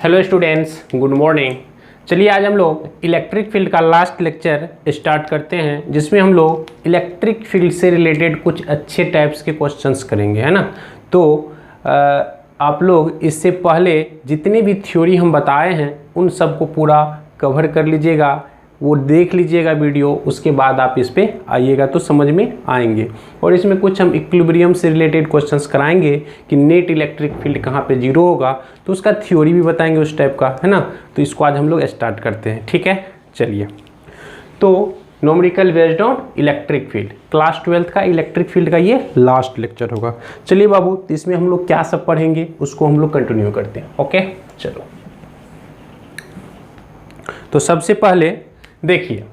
Hello students, good morning. चलिए आज हम लोग इलेक्ट्रिक फील्ड का लास्ट लेक्चर स्टार्ट करते हैं, जिसमें हम लोग इलेक्ट्रिक फील्ड से रिलेटेड कुछ अच्छे टाइप्स के क्वेश्चंस करेंगे, है ना। तो आप लोग इससे पहले जितने भी थ्योरी हम बताए हैं उन सब को पूरा कवर कर लीजिएगा, वो देख लीजिएगा वीडियो, उसके बाद आप इस पे आइएगा तो समझ में आएंगे। और इसमें कुछ हम इक्विलिब्रियम से रिलेटेड क्वेश्चंस कराएंगे कि नेट इलेक्ट्रिक फील्ड कहाँ पे जीरो होगा, तो उसका थ्योरी भी बताएंगे उस टाइप का, है ना। तो इसको आज हम लोग स्टार्ट करते हैं, ठीक है। चलिए, तो numerical based on electric field, class 12th का इलेक्ट्रिक फील्ड का ये लास्ट लेक्चर होगा। चलिए बाबू, तो इसमें हम लोग क्या सब पढ़ेंगे उसको हम लोग कंटिन्यू करते हैं। ओके, चलो। तो सबसे पहले देखिए,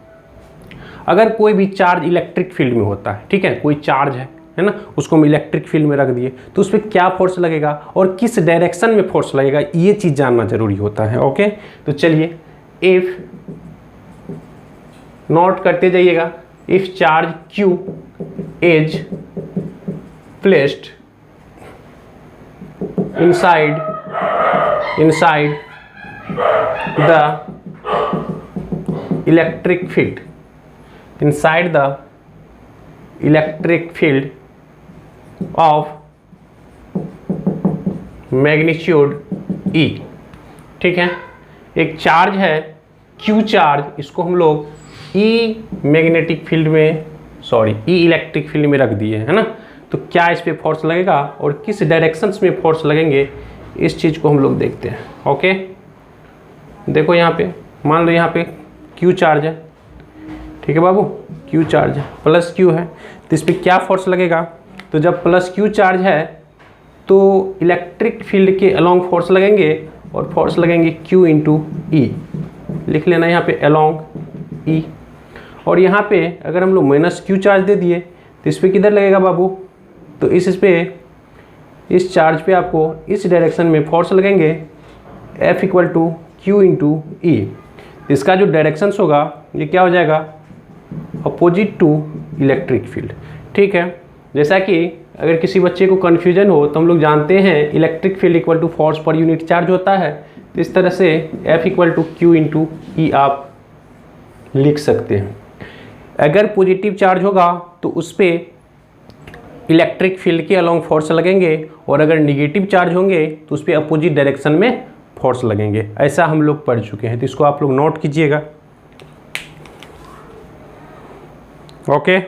अगर कोई भी चार्ज इलेक्ट्रिक फील्ड में होता है, ठीक है, कोई चार्ज है ना, उसको हम इलेक्ट्रिक फील्ड में रख दिए तो उस पर क्या फोर्स लगेगा और किस डायरेक्शन में फोर्स लगेगा, ये चीज़ जानना जरूरी होता है। ओके, तो चलिए, इफ नोट करते जाइएगा, if charge Q is placed inside the electric field, inside the electric field of magnitude E, ठीक है। एक चार्ज है Q चार्ज, इसको हम लोग E मैग्नेटिक फील्ड में, सॉरी E इलेक्ट्रिक फील्ड में रख दिए, है ना। तो क्या इस पे फोर्स लगेगा और किस डायरेक्शंस में फोर्स लगेंगे, इस चीज़ को हम लोग देखते हैं। ओके, देखो यहाँ पे, मान लो यहाँ पे Q चार्ज है, ठीक है बाबू, Q चार्ज है, प्लस Q है, तो इस पर क्या फोर्स लगेगा। तो जब प्लस Q चार्ज है तो इलेक्ट्रिक फील्ड के अलोंग फोर्स लगेंगे और फोर्स लगेंगे Q इंटू E, लिख लेना यहाँ पे अलोंग E। और यहाँ पे अगर हम लोग माइनस Q चार्ज दे दिए तो इस पर किधर लगेगा बाबू, तो इस चार्ज पे आपको इस डायरेक्शन में फोर्स लगेंगे F equal to Q into E। इसका जो डायरेक्शंस होगा ये क्या हो जाएगा, अपोजिट टू इलेक्ट्रिक फील्ड, ठीक है। जैसा कि अगर किसी बच्चे को कन्फ्यूजन हो तो हम लोग जानते हैं electric field equal to force per unit charge होता है, तो इस तरह से F equal to Q into E आप लिख सकते हैं। अगर पॉजिटिव चार्ज होगा तो उस पर इलेक्ट्रिक फील्ड के अलोंग फोर्स लगेंगे और अगर निगेटिव चार्ज होंगे तो उस पर अपोजिट डायरेक्शन में फोर्स लगेंगे। ऐसा हम लोग पढ़ चुके हैं, तो इसको आप लोग नोट कीजिएगा। ओके,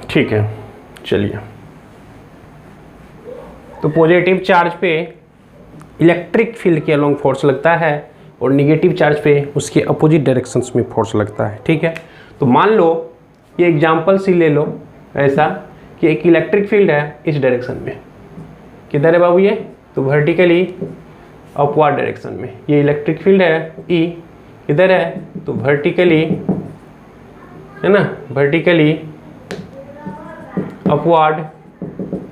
ठीक है। चलिए, तो पॉजिटिव चार्ज पे इलेक्ट्रिक फील्ड के अलोंग फोर्स लगता है और निगेटिव चार्ज पे उसके अपोजिट डायरेक्शंस में फोर्स लगता है, ठीक है। तो मान लो ये एग्जांपल सी ले लो, ऐसा कि एक इलेक्ट्रिक फील्ड है इस डायरेक्शन में, किधर है बाबू ये, तो वर्टिकली अपवर्ड डायरेक्शन में। ये इलेक्ट्रिक फील्ड है E, किधर है, तो वर्टिकली, है ना, वर्टिकली अपवर्ड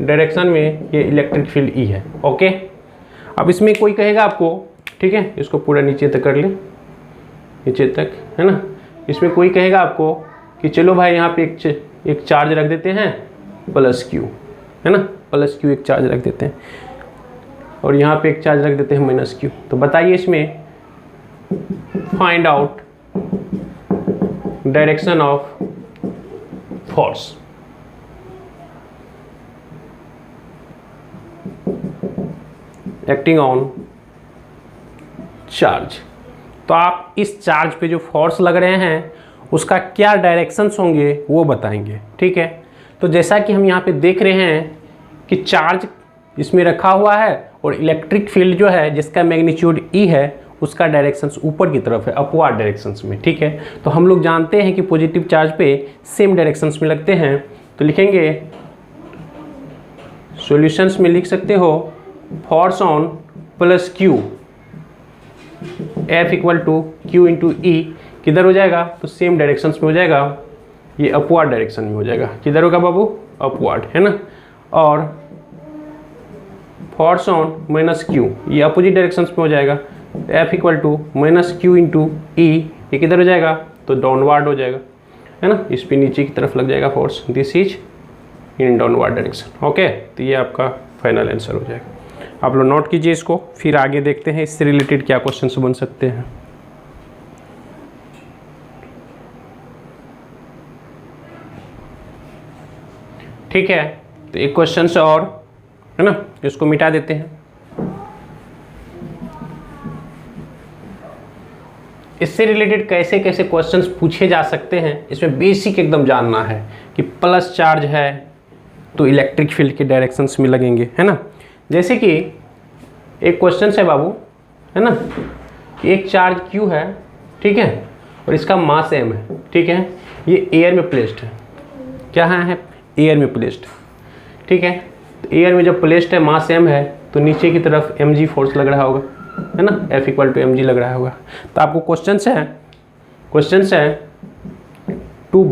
डायरेक्शन में ये इलेक्ट्रिक फील्ड E है। ओके, अब इसमें कोई कहेगा आपको, ठीक है, इसको पूरा नीचे तक कर ले, नीचे तक, है ना। इसमें कोई कहेगा आपको कि चलो भाई यहाँ पे एक चार्ज रख देते हैं प्लस Q, है ना, प्लस Q एक चार्ज रख देते हैं और यहाँ पे एक चार्ज रख देते हैं माइनस Q। तो बताइए इसमें find out direction of force. Acting on charge, तो आप इस चार्ज पे जो फोर्स लग रहे हैं उसका क्या डायरेक्शंस होंगे वो बताएंगे, ठीक है। तो जैसा कि हम यहाँ पे देख रहे हैं कि चार्ज इसमें रखा हुआ है और इलेक्ट्रिक फील्ड जो है जिसका मैग्नीट्यूड E है उसका डायरेक्शंस ऊपर की तरफ है, अपवर्ड डायरेक्शंस में, ठीक है। तो हम लोग जानते हैं कि पॉजिटिव चार्ज पे सेम डायरेक्शंस में लगते हैं, तो लिखेंगे, सॉल्यूशंस में लिख सकते हो, force on plus Q F equal to Q into E, किधर हो जाएगा, तो सेम डायरेक्शंस में हो जाएगा, ये अपवर्ड डायरेक्शन में हो जाएगा। किधर होगा बाबू, अपवर्ड, है ना। और फोर्स ऑन माइनस Q, ये अपोजिट डायरेक्शंस में हो जाएगा, F equal to minus Q into E, ये किधर हो जाएगा, तो डाउनवर्ड हो जाएगा, है ना, इस पे नीचे की तरफ लग जाएगा force. This is in downward direction. Okay, तो ये आपका फाइनल आंसर हो जाएगा। आप लोग नोट कीजिए इसको, फिर आगे देखते हैं इससे रिलेटेड क्या क्वेश्चन बन सकते हैं। ठीक है, तो एक क्वेश्चन से और है ना, इसको मिटा देते हैं। इससे रिलेटेड कैसे कैसे क्वेश्चंस पूछे जा सकते हैं, इसमें बेसिक एकदम जानना है कि प्लस चार्ज है तो इलेक्ट्रिक फील्ड के डायरेक्शंस में लगेंगे, है ना। जैसे कि एक क्वेश्चन है बाबू, है ना, कि एक चार्ज Q है, ठीक है, और इसका मास m है, ठीक है, ये एयर में प्लेस्ड है। क्या है? एयर में प्लेस्ड, ठीक है। तो एयर में जब प्लेस्ड है, मास m है, तो नीचे की तरफ mg फोर्स लग रहा होगा, है ना, F = mg लग रहा होगा। तो आपको क्वेश्चन है to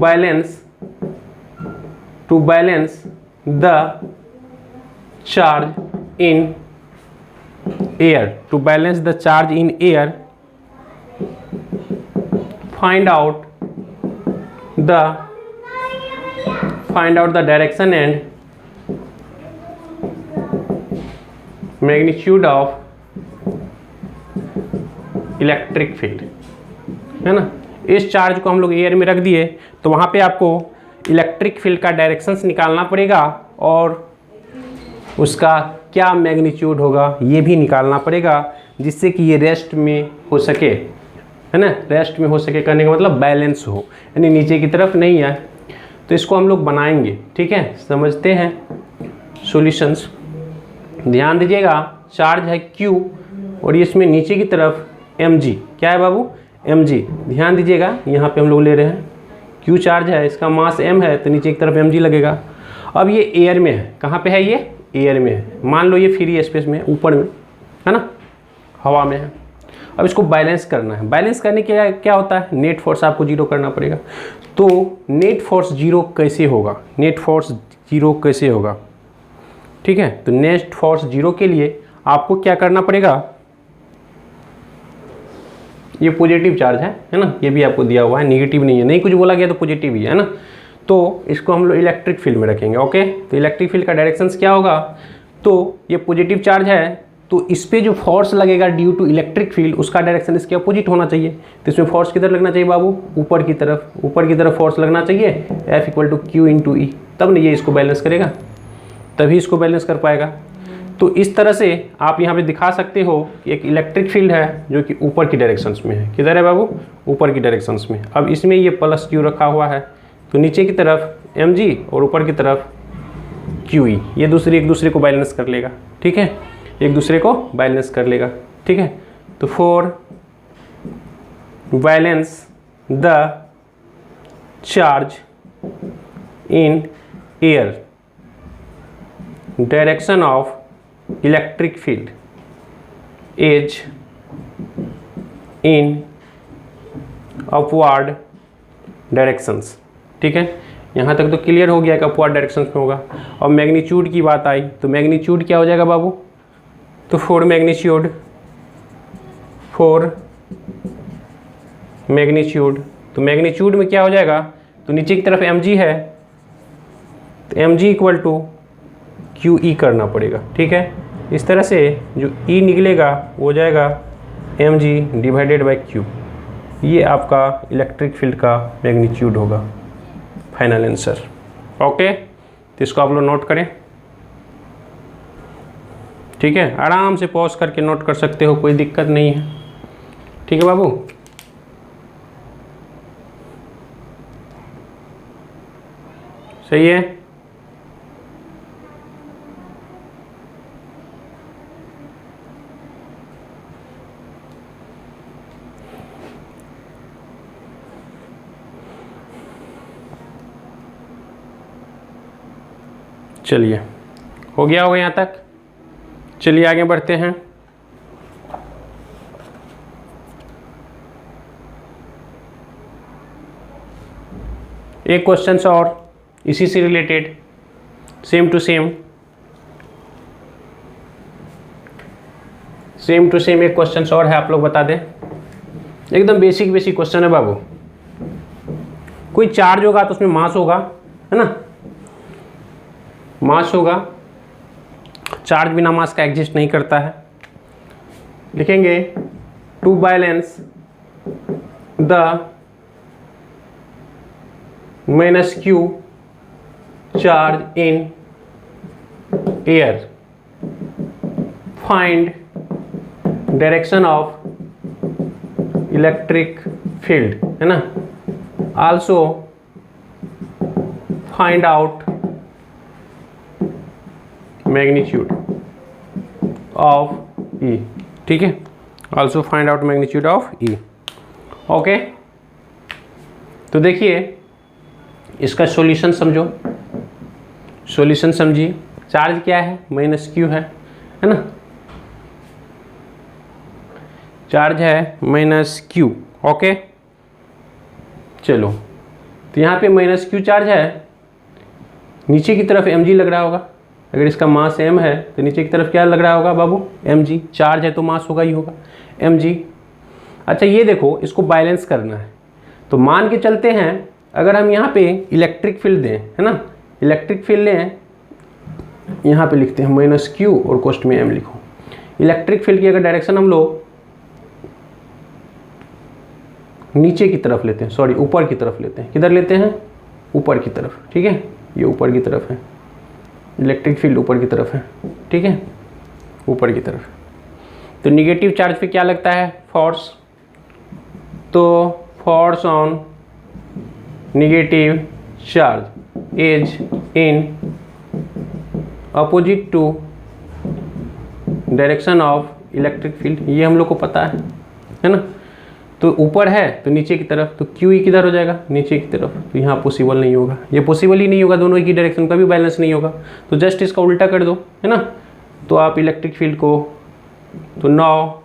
balance the charge in air, to balance the charge in air, find out the direction and magnitude of electric field, है ना। इस चार्ज को हम लोग एयर में रख दिए, तो वहाँ पे आपको इलेक्ट्रिक फील्ड का डायरेक्शंस निकालना पड़ेगा और उसका क्या मैग्नीट्यूड होगा ये भी निकालना पड़ेगा, जिससे कि ये रेस्ट में हो सके, है ना। रेस्ट में हो सके करने का मतलब बैलेंस हो, यानी नीचे की तरफ नहीं आए। तो इसको हम लोग बनाएंगे, ठीक है। समझते हैं सॉल्यूशंस। ध्यान दीजिएगा, चार्ज है Q और इसमें नीचे की तरफ mg, क्या है बाबू? mg। ध्यान दीजिएगा, यहाँ पे हम लोग ले रहे हैं Q चार्ज है, इसका मास m है, तो नीचे की तरफ mg लगेगा। अब ये एयर में है, कहाँ पे है? ये एयर में है। मान लो ये फ्री स्पेस में है, ऊपर में, है ना, हवा में है। अब इसको बैलेंस करना है। बैलेंस करने के लिए क्या होता है? नेट फोर्स आपको जीरो करना पड़ेगा। तो नेट फोर्स जीरो कैसे होगा? ठीक है, तो नेट फोर्स जीरो के लिए आपको क्या करना पड़ेगा? ये पॉजिटिव चार्ज है ना, ये भी आपको दिया हुआ है, नेगेटिव नहीं है, नहीं कुछ बोला गया तो पॉजिटिव ही है ना। तो इसको हम लोग इलेक्ट्रिक फील्ड में रखेंगे। ओके, तो इलेक्ट्रिक फील्ड का डायरेक्शंस क्या होगा? तो ये पॉजिटिव चार्ज है, तो इस पर जो फोर्स लगेगा ड्यू टू इलेक्ट्रिक फील्ड, उसका डायरेक्शन इसके अपोजिट होना चाहिए। तो इसमें फोर्स किधर लगना चाहिए बाबू? ऊपर की तरफ फोर्स लगना चाहिए, F = Q × E। तब नहीं ये इसको बैलेंस करेगा, तभी इसको बैलेंस कर पाएगा। तो इस तरह से आप यहाँ पे दिखा सकते हो कि एक इलेक्ट्रिक फील्ड है जो कि ऊपर की डायरेक्शंस में है। किधर है बाबू? ऊपर की डायरेक्शंस में। अब इसमें ये प्लस Q रखा हुआ है, तो नीचे की तरफ mg और ऊपर की तरफ QE, ये एक दूसरे को बैलेंस कर लेगा, ठीक है, एक दूसरे को बैलेंस कर लेगा, ठीक है। तो for balance the charge in air, direction of electric field is in upward directions, ठीक है। यहाँ तक तो क्लियर हो गया कि अपवर्ड डायरेक्शन में होगा। और मैग्नीट्यूड की बात आई, तो मैग्नीट्यूड क्या हो जाएगा बाबू? तो फोर मैग्नीट्यूड, तो मैग्नीट्यूड में क्या हो जाएगा? तो नीचे की तरफ mg है, तो mg = QE करना पड़ेगा, ठीक है। इस तरह से जो E निकलेगा वो हो जाएगा mg / Q। ये आपका इलेक्ट्रिक फील्ड का मैग्नीट्यूड होगा, फाइनल आंसर। ओके, तो इसको आप लोग नोट करें, ठीक है। आराम से पॉज करके नोट कर सकते हो, कोई दिक्कत नहीं है, ठीक है बाबू। सही है। चलिए, हो गया होगा यहाँ तक। चलिए आगे बढ़ते हैं। एक क्वेश्चन और इसी से रिलेटेड, सेम टू सेम एक क्वेश्चन और है, आप लोग बता दें। एकदम बेसिक क्वेश्चन है बाबू। कोई चार्ज होगा तो उसमें मास होगा, है ना। मास होगा, चार्ज बिना मास का एग्जिस्ट नहीं करता है। लिखेंगे to balance the minus q charge in air, find direction of electric field, है ना। Also find out magnitude of E, ठीक है। Also find out magnitude of E, okay. तो देखिए इसका सॉल्यूशन समझो, सॉल्यूशन समझिए। चार्ज क्या है, माइनस क्यू है ना। चार्ज है माइनस क्यू, ओके। चलो तो यहाँ पे माइनस क्यू चार्ज है, नीचे की तरफ mg लग रहा होगा। अगर इसका मास m है तो नीचे की तरफ क्या लग रहा होगा बाबू, mg। चार्ज है तो मास होगा ही होगा mg। अच्छा ये देखो, इसको बैलेंस करना है तो मान के चलते हैं अगर हम यहाँ पे इलेक्ट्रिक फील्ड दें, है ना, इलेक्ट्रिक फील्ड लें, यहाँ पे लिखते हैं माइनस क्यू और कोष्ठ में m लिखो। इलेक्ट्रिक फील्ड की अगर डायरेक्शन हम लोग नीचे की तरफ लेते हैं, सॉरी ऊपर की तरफ लेते हैं, किधर लेते हैं, ऊपर की तरफ, ठीक है। ये ऊपर की तरफ है, इलेक्ट्रिक फील्ड ऊपर की तरफ है, ठीक है, ऊपर की तरफ। तो निगेटिव चार्ज पे क्या लगता है, फोर्स। तो force on negative charge is in opposite to direction of electric field, ये हम लोग को पता है ना। तो ऊपर है तो नीचे की तरफ, तो क्यू ई किधर हो जाएगा, नीचे की तरफ। तो यहाँ पॉसिबल नहीं होगा, ये पॉसिबल ही नहीं होगा, दोनों की डायरेक्शन का भी बैलेंस नहीं होगा। तो जस्ट इसका उल्टा कर दो, है ना। तो आप इलेक्ट्रिक फील्ड को, तो 9,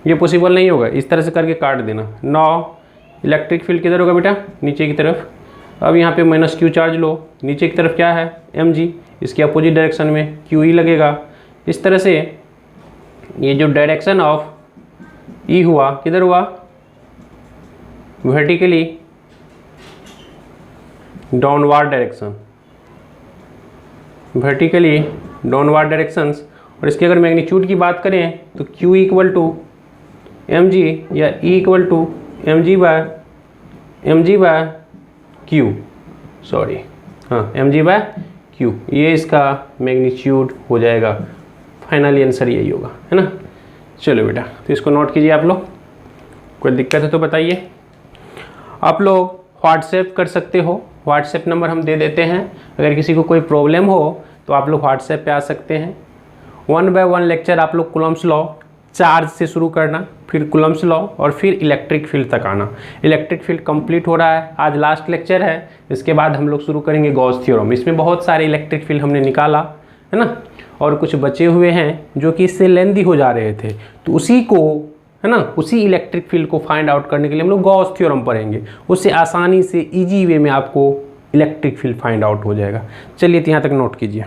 ये पॉसिबल नहीं होगा, इस तरह से करके काट देना। 9 इलेक्ट्रिक फील्ड किधर होगा बेटा, नीचे की तरफ। अब यहाँ पे माइनस क्यू चार्ज लो, नीचे की तरफ क्या है, mg, इसके अपोजिट डायरेक्शन में क्यू ई लगेगा। इस तरह से ये जो डायरेक्शन ऑफ ई हुआ, किधर हुआ, vertically downward direction, vertically downward directions. और इसकी अगर मैग्नीट्यूड की बात करें तो Q equal to M G या E equal to M G by Q, sorry हाँ एम जी बाय क्यू, ये इसका मैग्नीट्यूड हो जाएगा। फाइनली आंसर यही होगा, है ना। चलो बेटा, तो इसको नोट कीजिए आप लोग, कोई दिक्कत है तो बताइए। आप लोग व्हाट्सएप कर सकते हो, व्हाट्सएप नंबर हम दे देते हैं। अगर किसी को कोई प्रॉब्लम हो तो आप लोग व्हाट्सएप पे आ सकते हैं। 1 बाय 1 लेक्चर आप लोग कूलम्ब्स लॉ, चार्ज से शुरू करना, फिर कूलम्ब्स लॉ और फिर इलेक्ट्रिक फील्ड तक आना। इलेक्ट्रिक फील्ड कंप्लीट हो रहा है, आज लास्ट लेक्चर है। इसके बाद हम लोग शुरू करेंगे गॉस थ्योरम। इसमें बहुत सारे इलेक्ट्रिक फील्ड हमने निकाला, है ना, और कुछ बचे हुए हैं जो कि इससे लेंदी हो जा रहे थे। तो उसी को, है ना, उसी इलेक्ट्रिक फील्ड को फाइंड आउट करने के लिए हम लोग गॉस थ्योरम पढ़ेंगे। उससे आसानी से इजी वे में आपको इलेक्ट्रिक फील्ड फाइंड आउट हो जाएगा। चलिए तो यहाँ तक नोट कीजिए।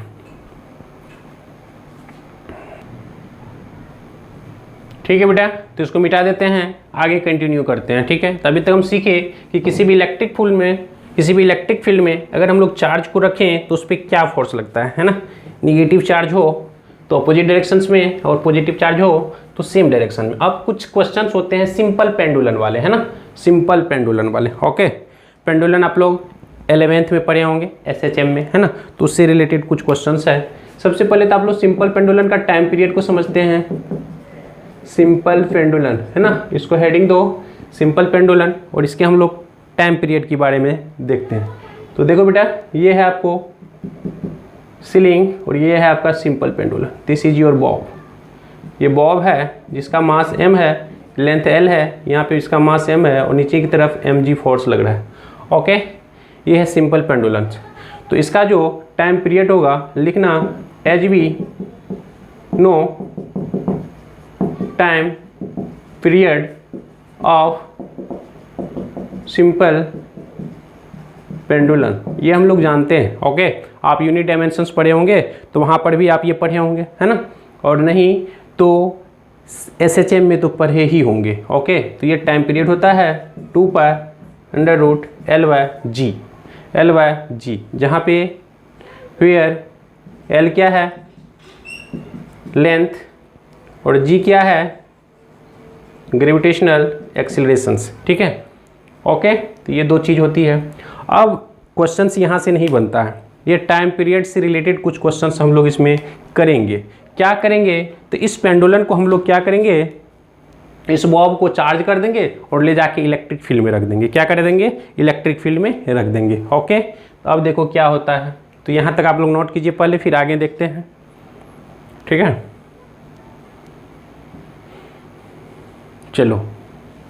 ठीक है बेटा, तो इसको मिटा देते हैं, आगे कंटिन्यू करते हैं। ठीक है, तभी तक हम सीखे कि किसी भी इलेक्ट्रिक फील्ड में अगर हम लोग चार्ज को रखें तो उस पर क्या फोर्स लगता है ना। निगेटिव चार्ज हो तो अपोजिट डायरेक्शंस में, और पॉजिटिव चार्ज हो तो सेम डायरेक्शन में। अब कुछ क्वेश्चंस होते हैं सिंपल पेंडुलन वाले, है ना, सिंपल पेंडुलन वाले। ओके, पेंडुलन आप लोग 11th में पढ़े होंगे SHM में, है ना, तो उससे रिलेटेड कुछ क्वेश्चंस है। सबसे पहले तो आप लोग सिंपल पेंडुलन का टाइम पीरियड को समझते हैं। सिंपल पेंडुलन, है ना, इसको हेडिंग दो सिंपल पेंडुलन, और इसके हम लोग टाइम पीरियड के बारे में देखते हैं। तो देखो बेटा, ये है आपको सीलिंग और ये है आपका simple pendulum. This is your bob. ये बॉब है जिसका मास m है, लेंथ l है, यहाँ पे इसका मास m है और नीचे की तरफ mg फोर्स लग रहा है। ओके, ये है सिंपल पेंडुलन। तो इसका जो टाइम पीरियड होगा लिखना as we know time period of simple pendulum, ये हम लोग जानते हैं। ओके, आप यूनिट डायमेंशंस पढ़े होंगे तो वहाँ पर भी आप ये पढ़े होंगे, है ना, और नहीं तो SHM में तो पढ़े ही होंगे। ओके, तो ये टाइम पीरियड होता है 2π√L/G, जहाँ पे वेयर एल क्या है, लेंथ, और जी क्या है, ग्रेविटेशनल एक्सीलरेशंस। ठीक है, ओके। तो ये दो चीज़ होती है। अब क्वेश्चंस यहाँ से नहीं बनता है, ये टाइम पीरियड से रिलेटेड कुछ क्वेश्चंस हम लोग इसमें करेंगे। क्या करेंगे, तो इस पेंडुलम को हम लोग क्या करेंगे, इस बॉब को चार्ज कर देंगे और ले जाके इलेक्ट्रिक फील्ड में रख देंगे। क्या कर देंगे, इलेक्ट्रिक फील्ड में रख देंगे। ओके, तो अब देखो क्या होता है। तो यहाँ तक आप लोग नोट कीजिए पहले, फिर आगे देखते हैं। ठीक है, चलो।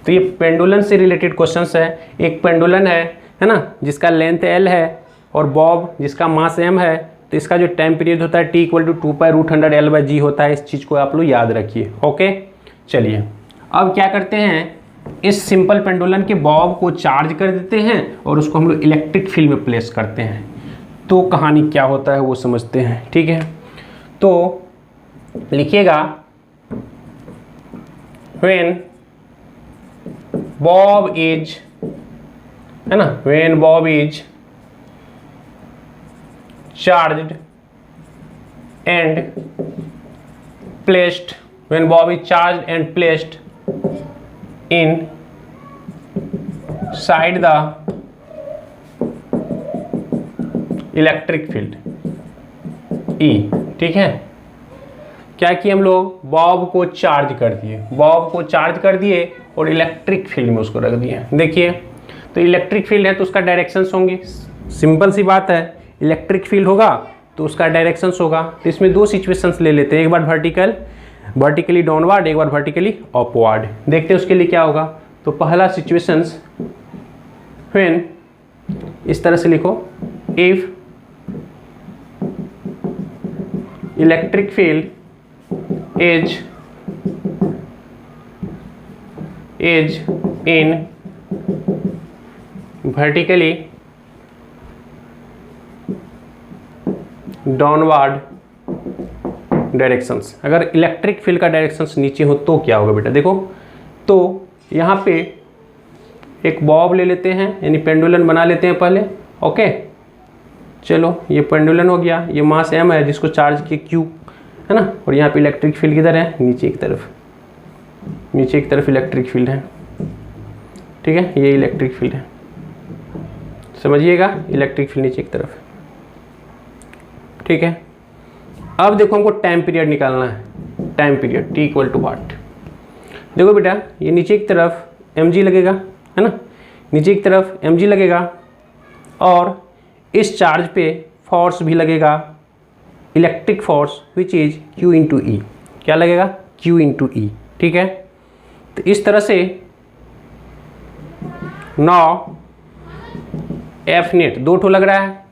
तो ये पेंडुलम से रिलेटेड क्वेश्चंस है। एक पेंडुलम है ना, जिसका लेंथ एल है और बॉब जिसका मास एम है। तो इसका जो टाइम पीरियड होता है टी इक्वल टू 2π√100L/g होता है। इस चीज़ को आप लोग याद रखिए। ओके, चलिए अब क्या करते हैं, इस सिंपल पेंडुलम के बॉब को चार्ज कर देते हैं और उसको हम लोग इलेक्ट्रिक फील्ड में प्लेस करते हैं। तो कहानी क्या होता है वो समझते हैं। ठीक है, तो लिखिएगा व्हेन बॉब इज, है ना, when Bob is charged and placed, when Bob is charged and placed in side the electric field E. ठीक है, क्या किए हम लोग, बॉब को चार्ज कर दिए, बॉब को चार्ज कर दिए और इलेक्ट्रिक फील्ड में उसको रख दिए। देखिए, तो इलेक्ट्रिक फील्ड है तो उसका डायरेक्शंस होंगे। सिंपल सी बात है, इलेक्ट्रिक फील्ड होगा तो उसका डायरेक्शंस होगा। तो इसमें दो सिचुएशंस ले लेते हैं, एक बार वर्टिकली डाउनवर्ड, एक बार वर्टिकली अपवर्ड। देखते हैं उसके लिए क्या होगा। तो पहला सिचुएशंस, व्हेन, इस तरह से लिखो, if electric field is in vertically downward directions। अगर इलेक्ट्रिक फील्ड का डायरेक्शंस नीचे हो तो क्या होगा बेटा, देखो। तो यहाँ पे एक बॉब ले लेते हैं, यानी पेंडुलम बना लेते हैं पहले। ओके, चलो, ये पेंडुलम हो गया, ये मास m है जिसको चार्ज किए q, है ना, और यहाँ पे इलेक्ट्रिक फील्ड किधर है, नीचे एक तरफ, नीचे एक तरफ इलेक्ट्रिक फील्ड है। ठीक है, ये इलेक्ट्रिक फील्ड है, समझिएगा, इलेक्ट्रिक फील्ड नीचे एक तरफ। ठीक है, अब देखो हमको टाइम पीरियड निकालना है। Time period T equal to what. देखो बेटा, ये नीचे एक तरफ mg लगेगा, है ना, नीचे एक तरफ mg लगेगा और इस चार्ज पे फोर्स भी लगेगा, electric force which is Q into E. क्या लगेगा, Q इंटू ई। ठीक है, तो इस तरह से नाउ F नेट दो ठो लग रहा है,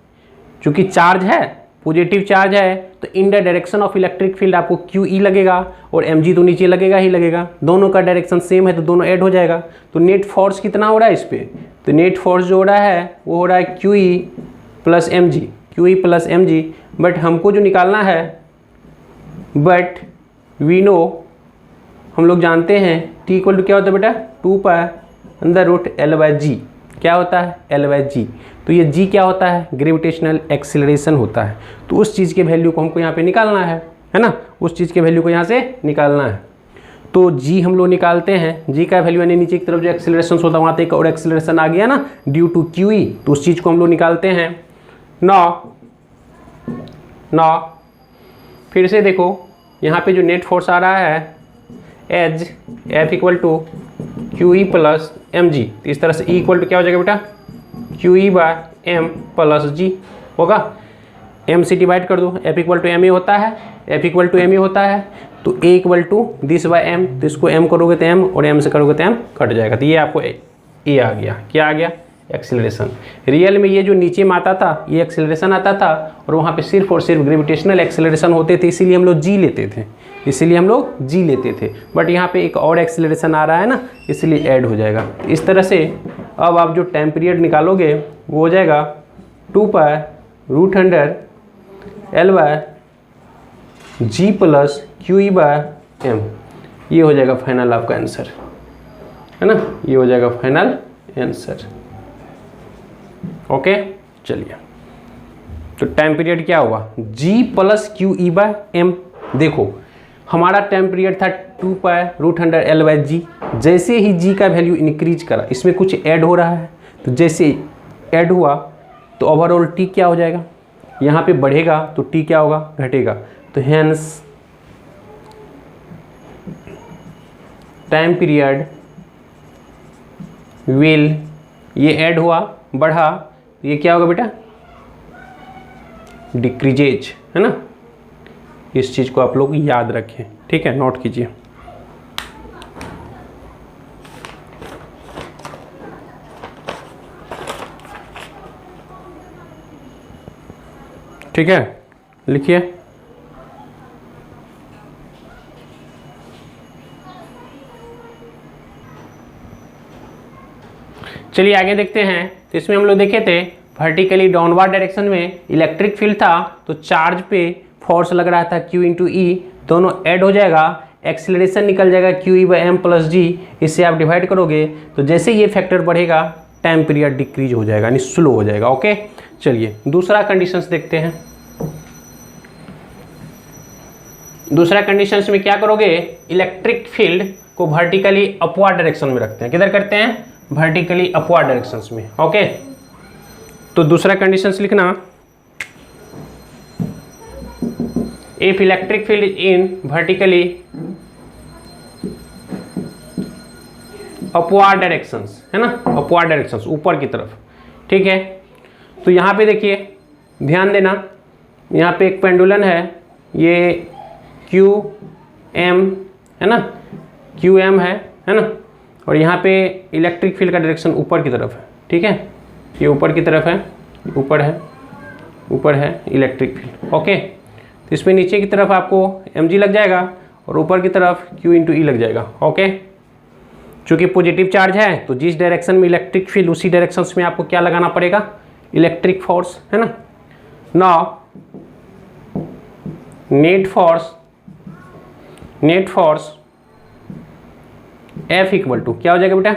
चूंकि चार्ज है, पॉजिटिव चार्ज है, तो in the direction of electric field आपको QE लगेगा और mg तो नीचे लगेगा ही लगेगा। दोनों का डायरेक्शन सेम है तो दोनों ऐड हो जाएगा। तो नेट फोर्स कितना हो रहा है इस पर, तो नेट फोर्स जो हो रहा है वो हो रहा है QE plus mg, QE plus mg। But हमको जो निकालना है, बट वी नो, हम लोग जानते हैं T इक्वल टू क्या होता है बेटा, 2π√L/g। क्या होता है, L/g। तो ये g क्या होता है, ग्रेविटेशनल एक्सीलरेशन होता है। तो उस चीज़ के वैल्यू को हमको यहाँ पे निकालना है ना, उस चीज़ के वैल्यू को यहाँ से निकालना है। तो g हम लोग निकालते हैं, g का वैल्यू यानी नीचे की तरफ जो एक्सीलरेशन होता है वहाँ पे एक और एक्सीलरेशन आ गया ना, ड्यू टू QE। तो उस चीज़ को हम लोग निकालते हैं। ना फिर से देखो, यहाँ पे जो नेट फोर्स आ रहा है as F equal to QE plus mg। इस तरह से E इक्वल टू क्या हो जाएगा बेटा, QE/m प्लस g होगा। m से डिवाइड कर दो, F इक्वल टू ma होता है, F इक्वल टू ma होता है, तो A equal to this by m। तो इसको m करोगे तो m और m से करोगे तो m कट जाएगा। तो ये आपको A आ गया। क्या आ गया, एक्सीलरेशन। रियल में ये जो नीचे में आता था ये एक्सीलरेशन आता था और वहाँ पे सिर्फ और सिर्फ ग्रेविटेशनल एक्सीलरेशन होते थे, इसीलिए हम लोग जी लेते थे। बट यहाँ पे एक और एक्सीलरेशन आ रहा है ना, इसलिए ऐड हो जाएगा। इस तरह से अब आप जो टाइम पीरियड निकालोगे वो हो जाएगा 2π√100L/g प्लस QE/m। ये हो जाएगा फाइनल आपका आंसर, है ना, ये हो जाएगा फाइनल आंसर। ओके, चलिए तो टाइम पीरियड क्या होगा g plus q E by m. देखो हमारा टाइम पीरियड था 2π√100L/g। जैसे ही जी का वैल्यू इंक्रीज करा, इसमें कुछ ऐड हो रहा है, तो जैसे ऐड हुआ तो ओवरऑल टी क्या हो जाएगा, यहाँ पे बढ़ेगा तो टी क्या होगा, घटेगा। तो हेंस टाइम पीरियड विल, ये ऐड हुआ बढ़ा, ये क्या होगा बेटा, डिक्रीजेज, है ना। इस चीज़ को आप लोग याद रखें, ठीक है, नोट कीजिए। ठीक है, लिखिए। चलिए आगे देखते हैं। तो इसमें हम लोग देखे थे वर्टिकली डाउनवर्ड डायरेक्शन में इलेक्ट्रिक फील्ड था, तो चार्ज पे फोर्स लग रहा था Q × E, दोनों ऐड हो जाएगा, एक्सीलरेशन निकल जाएगा QE/m+g। इससे आप डिवाइड करोगे तो जैसे ये फैक्टर बढ़ेगा टाइम पीरियड डिक्रीज हो जाएगा, यानी स्लो हो जाएगा। ओके, चलिए दूसरा कंडीशंस देखते हैं। दूसरा कंडीशंस में क्या करोगे, इलेक्ट्रिक फील्ड को वर्टिकली अपवर्ड डायरेक्शन में रखते हैं। किधर करते हैं, वर्टिकली अपवर्ड डायरेक्शंस में। ओके, तो दूसरा कंडीशंस लिखना, if electric field in vertically upward directions, है ना, अपवर्ड डायरेक्शंस, ऊपर की तरफ। ठीक है, तो यहाँ पे देखिए, ध्यान देना, यहाँ पे एक पेंडुलन है, ये QM है ना, QM है ना, और यहाँ पे इलेक्ट्रिक फील्ड का डायरेक्शन ऊपर की तरफ है। ठीक है, ये ऊपर की तरफ है, ऊपर है इलेक्ट्रिक फील्ड। ओके, तो इसमें नीचे की तरफ आपको mg लग जाएगा और ऊपर की तरफ Q × E लग जाएगा। ओके, चूँकि पॉजिटिव चार्ज है तो जिस डायरेक्शन में इलेक्ट्रिक फील्ड उसी डायरेक्शन में आपको क्या लगाना पड़ेगा, इलेक्ट्रिक फोर्स, है ना। नाउ नेट फोर्स F = क्या हो जाएगा बेटा,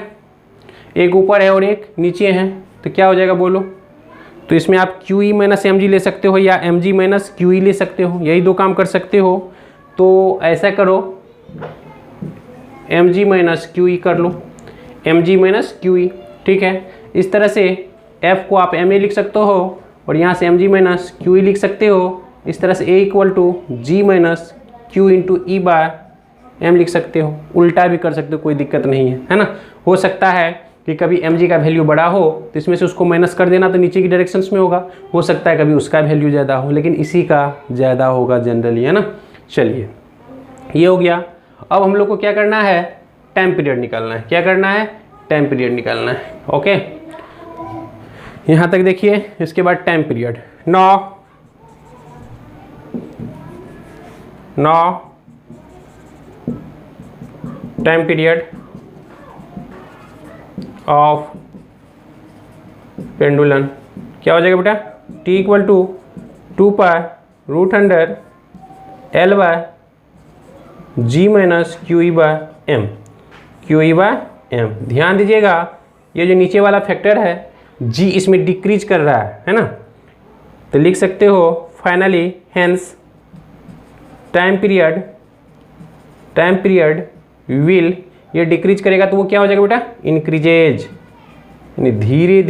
एक ऊपर है और एक नीचे है, तो क्या हो जाएगा बोलो। तो इसमें आप QE - mg ले सकते हो या mg - QE ले सकते हो, यही दो काम कर सकते हो। तो ऐसा करो, mg - QE कर लो, mg - QE। ठीक है, इस तरह से F को आप ma लिख सकते हो और यहाँ से mg - QE लिख सकते हो। इस तरह से A = g - Q × E/m लिख सकते हो, उल्टा भी कर सकते हो, कोई दिक्कत नहीं है ना। हो सकता है कि कभी mg का वैल्यू बड़ा हो तो इसमें से उसको माइनस कर देना, तो नीचे की डायरेक्शंस में होगा। हो सकता है कभी उसका वैल्यू ज़्यादा हो, लेकिन इसी का ज़्यादा होगा जनरली, है ना। चलिए, ये हो गया। अब हम लोग को क्या करना है, टाइम पीरियड निकालना है। क्या करना है, टाइम पीरियड निकालना है। ओके, यहाँ तक देखिए, इसके बाद time period. Now time period of pendulum क्या हो जाएगा बेटा, T = 2π√100L/g - QE/m। QE/m, ध्यान दीजिएगा, ये जो नीचे वाला फैक्टर है g इसमें डिक्रीज कर रहा है ना। तो लिख सकते हो finally, hence time period will, ये डिक्रीज करेगा तो वो क्या हो जाएगा बेटा, इंक्रीजेज, यानी धीरे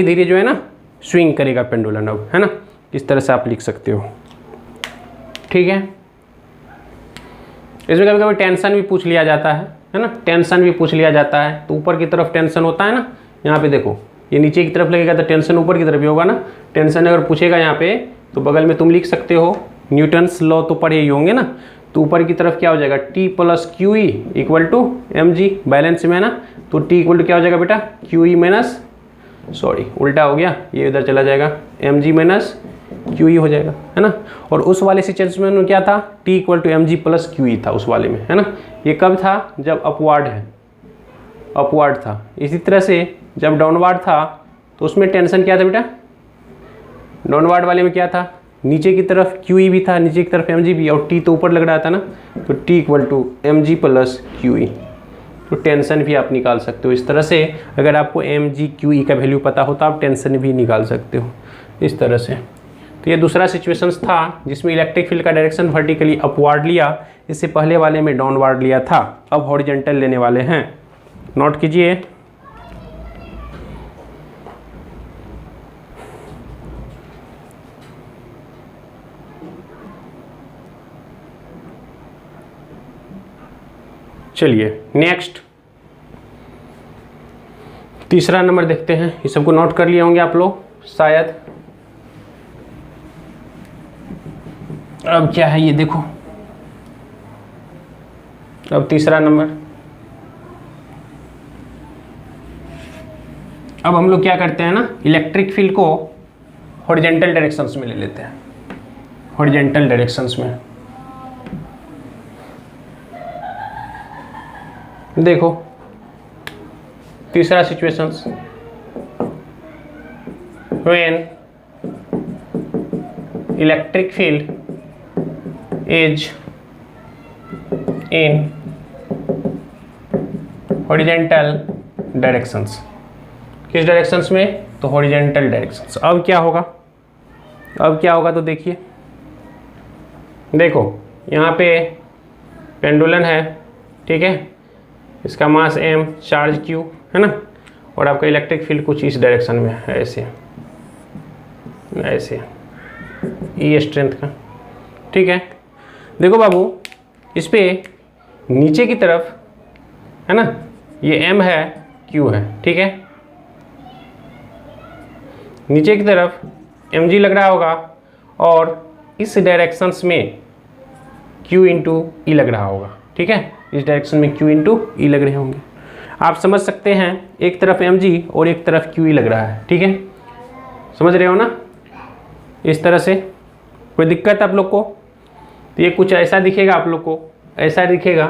धीरे जो है ना स्विंग करेगा पेंडुलन अब, है ना। इस तरह से आप लिख सकते हो। ठीक है, इसमें कभी कभी टेंशन भी पूछ लिया जाता है ना, टेंशन भी पूछ लिया जाता है। तो ऊपर की तरफ टेंशन होता है ना, यहाँ पे देखो, ये नीचे की तरफ लगेगा तो टेंशन ऊपर की तरफ ही होगा ना। टेंशन अगर पूछेगा यहाँ पे तो बगल में तुम लिख सकते हो, न्यूटन्स लॉ तो पढ़े ही होंगे ना। तो ऊपर की तरफ क्या हो जाएगा, T + QE = mg, बैलेंस में है ना। तो T = क्या हो जाएगा बेटा, QE उल्टा हो गया, ये इधर चला जाएगा, mg - QE हो जाएगा, है ना। और उस वाले सिचुएशन में क्या था, T = mg + QE था उस वाले में, है ना। ये कब था, जब अपवर्ड था। इसी तरह से जब डाउनवर्ड था तो उसमें टेंशन क्या था बेटा, डाउनवर्ड वाले में क्या था, नीचे की तरफ QE भी था, नीचे की तरफ mg भी, और T तो ऊपर लग रहा था ना। तो T = mg + QE, तो टेंशन भी आप निकाल सकते हो इस तरह से। अगर आपको एम जी क्यू ई का वैल्यू पता हो तो आप टेंशन भी निकाल सकते हो इस तरह से। तो ये दूसरा सिचुएशंस था जिसमें इलेक्ट्रिक फील्ड का डायरेक्शन वर्टिकली अपवार्ड लिया, इससे पहले वाले में डाउनवार्ड लिया था। अब हॉरिजॉन्टल लेने वाले हैं, नोट कीजिए। चलिए नेक्स्ट तीसरा नंबर देखते हैं। ये सबको नोट कर लिए होंगे आप लोग शायद। अब क्या है ये देखो, अब तीसरा नंबर। अब हम लोग क्या करते हैं ना, इलेक्ट्रिक फील्ड को हॉरिजॉन्टल डायरेक्शंस में ले लेते हैं, हॉरिजॉन्टल डायरेक्शंस में। देखो तीसरा situations, when electric field is in horizontal directions. किस डायरेक्शंस में? तो हॉरिजॉन्टल डायरेक्शंस। अब क्या होगा, अब क्या होगा तो देखिए, देखो यहाँ पे पेंडुलन है, ठीक है, इसका मास m, चार्ज q है ना, और आपका इलेक्ट्रिक फील्ड कुछ इस डायरेक्शन में है, ऐसे ऐसे E स्ट्रेंथ का, ठीक है। देखो बाबू, इस पे नीचे की तरफ है ना, ये m है, q है, ठीक है, नीचे की तरफ mg लग रहा होगा और इस डायरेक्शंस में q इंटू ई लग रहा होगा, ठीक है, इस डायरेक्शन में q इंटू ई लग रहे होंगे। आप समझ सकते हैं एक तरफ mg और एक तरफ q लग रहा है, ठीक है, समझ रहे हो ना, इस तरह से। कोई दिक्कत आप लोग को? तो ये कुछ ऐसा दिखेगा आप लोग को, ऐसा दिखेगा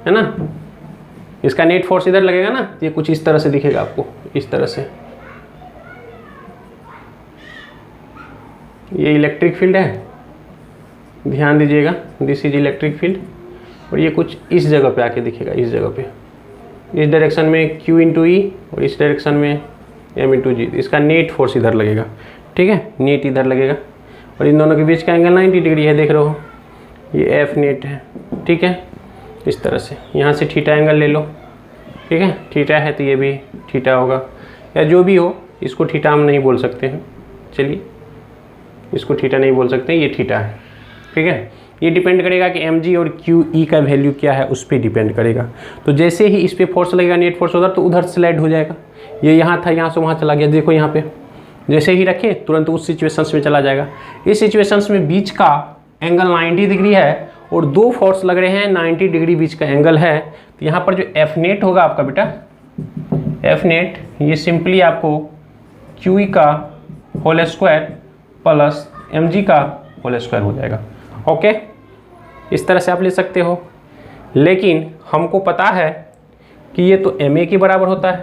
है ना, इसका नेट फोर्स इधर लगेगा ना, ये कुछ इस तरह से दिखेगा आपको, इस तरह से। ये इलेक्ट्रिक फील्ड है, ध्यान दीजिएगा, दिस इज इलेक्ट्रिक फील्ड, और ये कुछ इस जगह पे आके दिखेगा, इस जगह पे, इस डायरेक्शन में q इंटू ई और इस डायरेक्शन में m इंटू जी। इसका नेट फोर्स इधर लगेगा, ठीक है, नेट इधर लगेगा, और इन दोनों के बीच का एंगल 90 डिग्री है, देख रहे हो, ये f नेट है, ठीक है, इस तरह से। यहाँ से थीटा एंगल ले लो, ठीक है, थीटा है तो ये भी थीटा होगा, या जो भी हो, इसको थीटा हम नहीं बोल सकते हैं, चलिए इसको थीटा नहीं बोल सकते, ये थीटा है, ठीक है। ये डिपेंड करेगा कि mg और qe का वैल्यू क्या है, उस पर डिपेंड करेगा। तो जैसे ही इस पर फोर्स लगेगा, नेट फोर्स उधर, तो उधर स्लाइड हो जाएगा। ये यहाँ था, यहाँ से वहाँ चला गया, देखो यहाँ पे जैसे ही रखे तुरंत उस सिचुएशंस में चला जाएगा। इस सिचुएशंस में बीच का एंगल 90 डिग्री है और दो फोर्स लग रहे हैं, 90 डिग्री बीच का एंगल है। तो यहाँ पर जो एफ नेट होगा आपका बेटा, एफ नेट, ये सिंपली आपको QE का होल स्क्वायर प्लस mg का होल स्क्वायर हो जाएगा, ओके। इस तरह से आप ले सकते हो, लेकिन हमको पता है कि ये तो ma के बराबर होता है,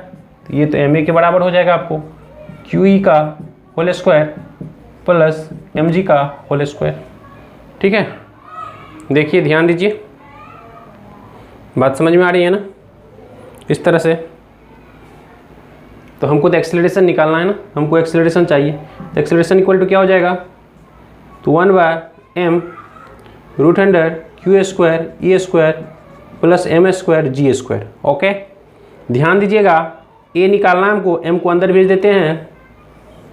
तो ये तो ma के बराबर हो जाएगा आपको QE का होल स्क्वायर प्लस mg का होल स्क्वायर, ठीक है। देखिए ध्यान दीजिए, बात समझ में आ रही है ना, इस तरह से। तो हमको तो एक्सेलरेशन निकालना है ना, हमको एक्सेलरेशन चाहिए, तो एक्सेलरेशन इक्वल टू क्या हो जाएगा, तो 1/m root under q square E square plus m square g square, okay. ध्यान दीजिएगा, ए निकालना है हमको, m को अंदर भेज देते हैं,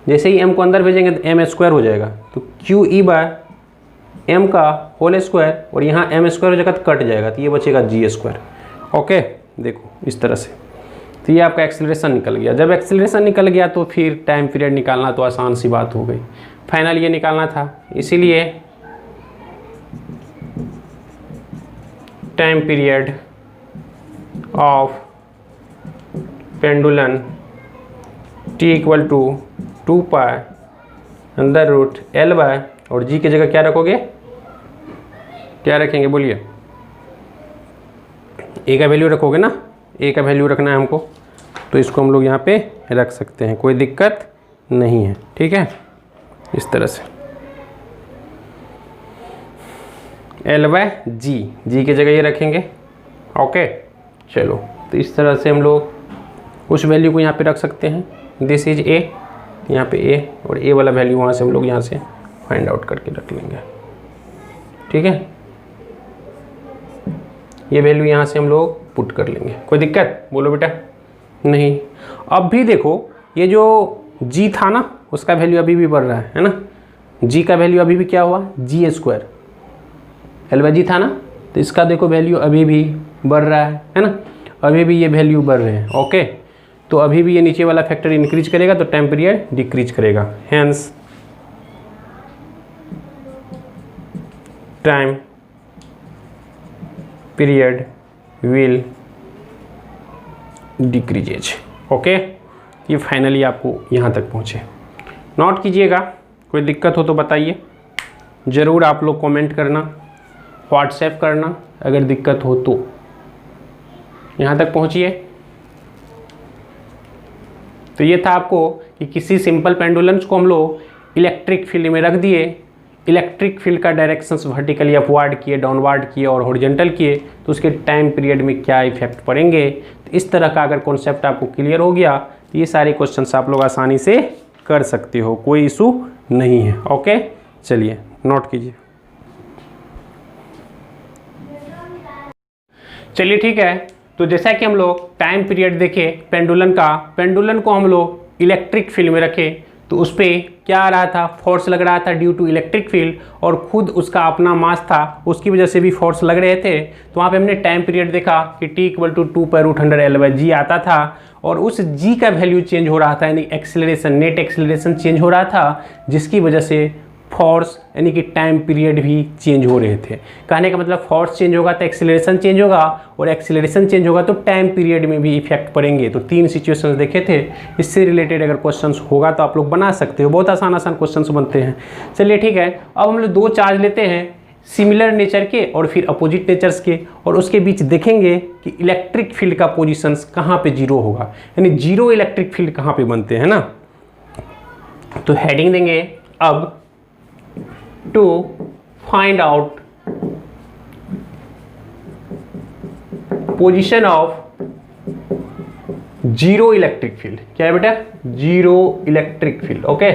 जैसे ही m को अंदर भेजेंगे तो m स्क्वायर हो जाएगा, तो QE/m का होल स्क्वायर, और यहाँ m स्क्वायर हो जाएगा तो कट जाएगा, तो ये बचेगा जी स्क्वायर, ओके। देखो इस तरह से, तो ये आपका एक्सेलरेशन निकल गया। जब एक्सेलरेशन निकल गया तो फिर टाइम पीरियड निकालना तो आसान सी बात हो गई, फाइनल ये निकालना था, इसीलिए time period of pendulum t equal to 2π under root L by, और g की जगह क्या रखोगे, क्या रखेंगे बोलिए, a का वैल्यू रखोगे ना, a का वैल्यू रखना है हमको, तो इसको हम लोग यहाँ पे रख सकते हैं, कोई दिक्कत नहीं है, ठीक है, इस तरह से। L/G, G की जगह ये रखेंगे, ओके। चलो, तो इस तरह से हम लोग उस वैल्यू को यहाँ पे रख सकते हैं। दिस इज ए, यहाँ पे ए, और ए वाला वैल्यू वहाँ से हम लोग यहाँ से फाइंड आउट करके रख लेंगे। ठीक है, ये वैल्यू यहाँ से हम लोग पुट कर लेंगे। कोई दिक्कत बोलो बेटा? नहीं। अब भी देखो, ये जो g था ना, उसका वैल्यू अभी भी बढ़ रहा है ना। g का वैल्यू अभी भी क्या हुआ? जी स्क्वायर L/G था ना, तो इसका देखो वैल्यू अभी भी बढ़ रहा है ना। अभी भी ये वैल्यू बढ़ रहे हैं। ओके, तो अभी भी ये नीचे वाला फैक्टर इंक्रीज करेगा तो टाइम पीरियड डिक्रीज करेगा। Hence time period will decreases. Okay, ये फाइनली आपको यहाँ तक पहुँचे। नोट कीजिएगा, कोई दिक्कत हो तो बताइए, ज़रूर आप लोग कमेंट करना, व्हाट्सएप करना अगर दिक्कत हो तो। यहाँ तक पहुँचिए। तो ये था आपको कि किसी सिंपल पेंडुलम्स को हम लोग इलेक्ट्रिक फील्ड में रख दिए, इलेक्ट्रिक फील्ड का डायरेक्शंस वर्टिकली अपवार्ड किए, डाउनवार्ड किए और हॉरिजॉन्टल किए, तो उसके टाइम पीरियड में क्या इफेक्ट पड़ेंगे। तो इस तरह का अगर कॉन्सेप्ट आपको क्लियर हो गया तो ये सारे क्वेश्चंस आप लोग आसानी से कर सकते हो, कोई इशू नहीं है। ओके, चलिए नोट कीजिए। चलिए ठीक है, तो जैसा कि हम लोग टाइम पीरियड देखे पेंडुलम का, पेंडुलम को हम लोग इलेक्ट्रिक फील्ड में रखे तो उस पर क्या आ रहा था? फोर्स लग रहा था ड्यू टू इलेक्ट्रिक फील्ड, और खुद उसका अपना मास था, उसकी वजह से भी फोर्स लग रहे थे। तो वहाँ पे हमने टाइम पीरियड देखा कि T = 2π√100L/G आता था, और उस G का वैल्यू चेंज हो रहा था, यानी एक्सेलरेशन, नेट एक्सेलरेशन चेंज हो रहा था, जिसकी वजह से फोर्स यानी कि टाइम पीरियड भी चेंज हो रहे थे। कहने का मतलब फोर्स चेंज होगा तो एक्सेलरेशन चेंज होगा, और एक्सेलरेशन चेंज होगा तो टाइम पीरियड में भी इफेक्ट पड़ेंगे। तो 3 सिचुएशंस देखे थे। इससे रिलेटेड अगर क्वेश्चंस होगा तो आप लोग बना सकते हो, बहुत आसान क्वेश्चंस बनते हैं। चलिए ठीक है, अब हम लोग 2 चार्ज लेते हैं सिमिलर नेचर के और फिर अपोजिट नेचर्स के, और उसके बीच देखेंगे कि इलेक्ट्रिक फील्ड का पोजिशंस कहाँ पे जीरो होगा, यानी जीरो इलेक्ट्रिक फील्ड कहाँ पे बनते हैं ना। तो हेडिंग देंगे अब to find out position of zero electric field। क्या है बेटा? Zero electric field. Okay,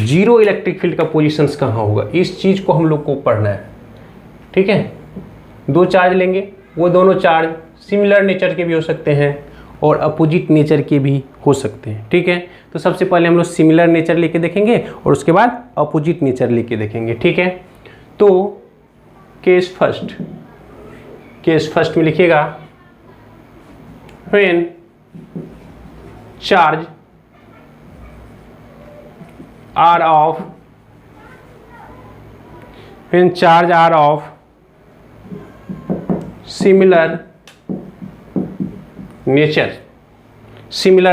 zero electric field का पोजीशंस कहाँ होगा, इस चीज को हम लोग को पढ़ना है। ठीक है, 2 चार्ज लेंगे, वो दोनों चार्ज सिमिलर नेचर के भी हो सकते हैं और अपोजिट नेचर के भी हो सकते हैं। ठीक है, तो सबसे पहले हम लोग सिमिलर नेचर लेके देखेंगे और उसके बाद अपोजिट नेचर लेके देखेंगे। ठीक है, तो केस फर्स्ट में लिखिएगा when charge are of similar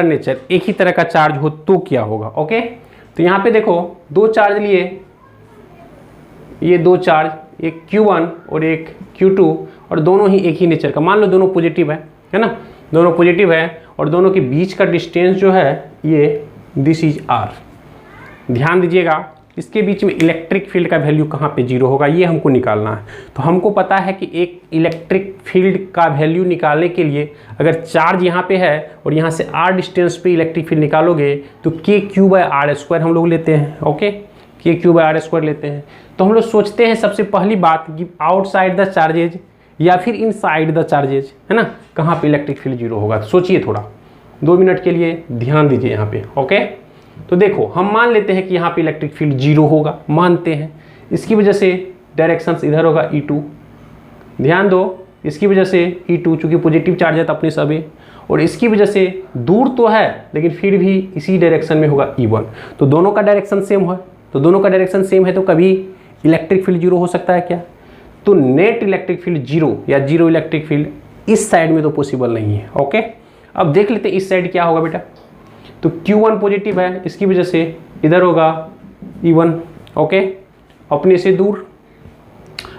nature, एक ही तरह का चार्ज हो तो क्या होगा। ओके, तो यहाँ पे देखो 2 चार्ज लिए, ये 2 चार्ज, एक Q1 और एक Q2, और दोनों ही एक ही नेचर का। मान लो दोनों पॉजिटिव है ना, दोनों पॉजिटिव है, और दोनों के बीच का डिस्टेंस जो है ये दिस इज R। ध्यान दीजिएगा, इसके बीच में इलेक्ट्रिक फील्ड का वैल्यू कहाँ पे जीरो होगा, ये हमको निकालना है। तो हमको पता है कि एक इलेक्ट्रिक फील्ड का वैल्यू निकालने के लिए अगर चार्ज यहाँ पे है और यहाँ से R डिस्टेंस पे इलेक्ट्रिक फील्ड निकालोगे तो KQ/R² हम लोग लेते हैं। ओके, KQ/R² लेते हैं। तो हम लोग सोचते हैं सबसे पहली बात कि आउटसाइड द चार्जेज या फिर इनसाइड द चार्जेज, है ना, कहाँ पे इलेक्ट्रिक फील्ड जीरो होगा। तो सोचिए थोड़ा, 2 मिनट के लिए ध्यान दीजिए यहाँ पे। ओके, तो देखो हम मान लेते हैं कि यहाँ पे इलेक्ट्रिक फील्ड जीरो होगा, मानते हैं। इसकी वजह से डायरेक्शंस इधर होगा E2, ध्यान दो, इसकी वजह से E2 चूँकि पॉजिटिव चार्ज है तो अपने सभी, और इसकी वजह से दूर तो है लेकिन फिर भी इसी डायरेक्शन में होगा E1। तो दोनों का डायरेक्शन सेम है, तो दोनों का डायरेक्शन सेम है तो कभी इलेक्ट्रिक फील्ड जीरो हो सकता है क्या? तो नेट इलेक्ट्रिक फील्ड जीरो या जीरो इलेक्ट्रिक फील्ड इस साइड में तो पॉसिबल नहीं है। ओके, अब देख लेते हैं इस साइड क्या होगा बेटा। तो Q1 पॉजिटिव है, इसकी वजह से इधर होगा E1। ओके, अपने से दूर।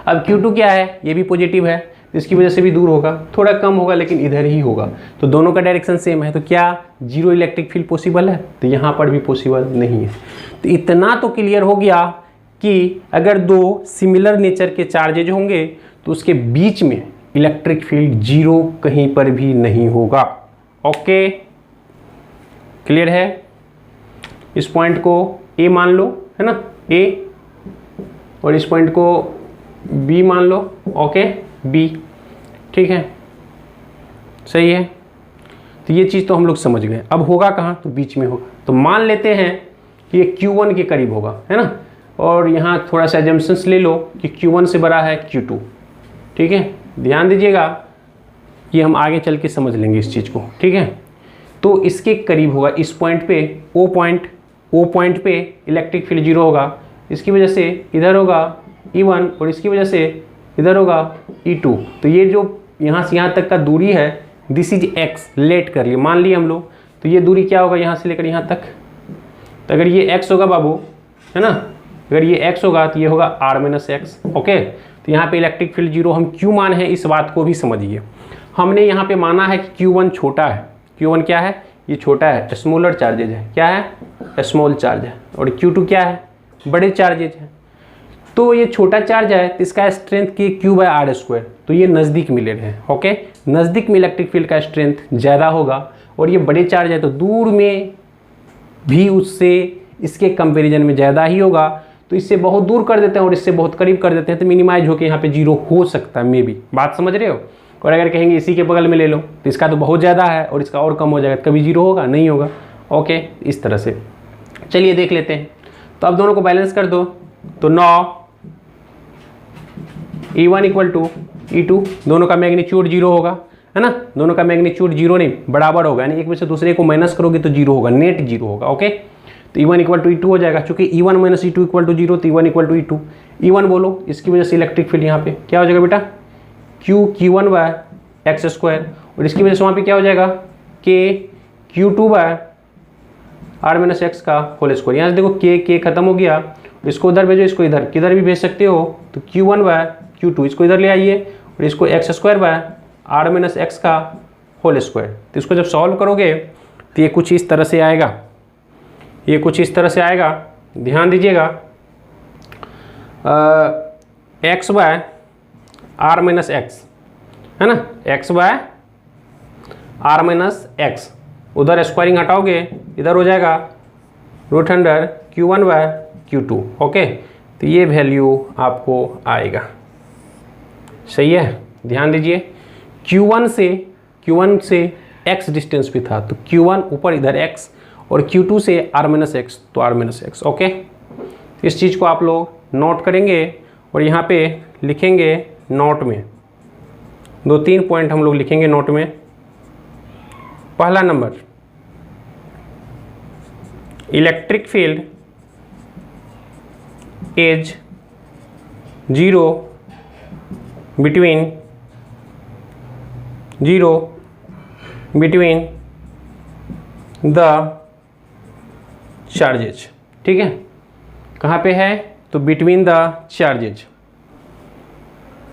अब Q2 क्या है, ये भी पॉजिटिव है, इसकी वजह से भी दूर होगा, थोड़ा कम होगा लेकिन इधर ही होगा। तो दोनों का डायरेक्शन सेम है, तो क्या जीरो इलेक्ट्रिक फील्ड पॉसिबल है? तो यहाँ पर भी पॉसिबल नहीं है। तो इतना तो क्लियर हो गया कि अगर 2 सिमिलर नेचर के चार्जेज होंगे तो उसके बीच में इलेक्ट्रिक फील्ड जीरो कहीं पर भी नहीं होगा। ओके, क्लियर है? इस पॉइंट को ए मान लो, है ना, ए, और इस पॉइंट को बी मान लो। ओके, बी, ठीक है, सही है। तो ये चीज़ तो हम लोग समझ गए। अब होगा कहाँ? तो बीच में होगा। तो मान लेते हैं कि ये Q1 के करीब होगा, है ना, और यहाँ थोड़ा सा एजम्पशंस ले लो कि Q1 से बड़ा है Q2, ठीक है। ध्यान दीजिएगा, ये हम आगे चल के समझ लेंगे इस चीज़ को, ठीक है। तो इसके करीब होगा, इस पॉइंट पे, ओ पॉइंट पे इलेक्ट्रिक फील्ड जीरो होगा। इसकी वजह से इधर होगा E1 और इसकी वजह से इधर होगा E2। तो ये जो यहाँ से यहाँ तक का दूरी है, दिस इज x, लेट कर लिए, मान लिए हम लोग। तो ये दूरी क्या होगा यहाँ से लेकर यहाँ तक? तो अगर ये x होगा बाबू, है ना, अगर ये x होगा तो ये होगा r-x। ओके, तो यहाँ पे इलेक्ट्रिक फील्ड जीरो हम क्यों मान है, इस बात को भी समझिए। हमने यहाँ पे माना है कि Q1 छोटा है। Q1 क्या है? ये छोटा है, स्मॉलर चार्जेज है। क्या है? स्मॉल चार्ज है। और Q2 क्या है? बड़े चार्जेज है। तो ये छोटा चार्ज है तो इसका स्ट्रेंथ Q/r²। तो ये नज़दीक मिले रहे हैं। ओके, नज़दीक में इलेक्ट्रिक फील्ड का स्ट्रेंथ ज़्यादा होगा, और ये बड़े चार्ज है तो दूर में भी उससे इसके कंपैरिजन में ज़्यादा ही होगा। तो इससे बहुत दूर कर देते हैं और इससे बहुत करीब कर देते हैं, तो मिनिमाइज होकर यहाँ पे जीरो हो सकता है, मे बी। बात समझ रहे हो? और अगर कहेंगे इसी के बगल में ले लो तो इसका तो बहुत ज़्यादा है और इसका और कम हो जाएगा, कभी जीरो होगा? नहीं होगा। ओके, इस तरह से चलिए देख लेते हैं। तो अब दोनों को बैलेंस कर दो, तो 9 E1 इक्वल टू E2, दोनों का मैग्नीट्यूड जीरो होगा, है ना, दोनों का मैग्नीट्यूड जीरो नहीं बराबर होगा, यानी एक में से दूसरे को माइनस करोगे तो जीरो होगा, नेट जीरो होगा। ओके, तो E1 इक्वल टू E2 हो जाएगा, चूंकि E1 minus E2 equal to zero, तो E1 equal to E2। E1 बोलो, इसकी वजह से इलेक्ट्रिक फील्ड यहाँ पे क्या हो जाएगा बेटा? Q1/x², और इसकी वजह से वहाँ पे क्या हो जाएगा? Q2/r-x का होल स्क्वायर। यहाँ से देखो K खत्म हो गया, इसको उधर भेजो, इसको इधर, किधर भी भेज सकते हो। तो Q1/Q2 इसको इधर ले आइए, और इसको x²/r-x का होल स्क्वायर। तो इसको जब सॉल्व करोगे तो ये कुछ इस तरह से आएगा, ये कुछ इस तरह से आएगा। ध्यान दीजिएगा, x/r-x, है ना, x/r-x, उधर स्क्वायरिंग हटाओगे, इधर हो जाएगा √Q1/Q2। ओके, तो ये वैल्यू आपको आएगा। सही है, ध्यान दीजिए। Q1 से x डिस्टेंस भी था, तो Q1 ऊपर इधर x, और Q2 से r-x, तो r-x। ओके, इस चीज़ को आप लोग नोट करेंगे और यहाँ पे लिखेंगे नोट में। 2-3 पॉइंट हम लोग लिखेंगे नोट में। पहला number, electric field is zero between the charges. ठीक है, कहाँ पे है? तो बिटवीन द चार्जेज।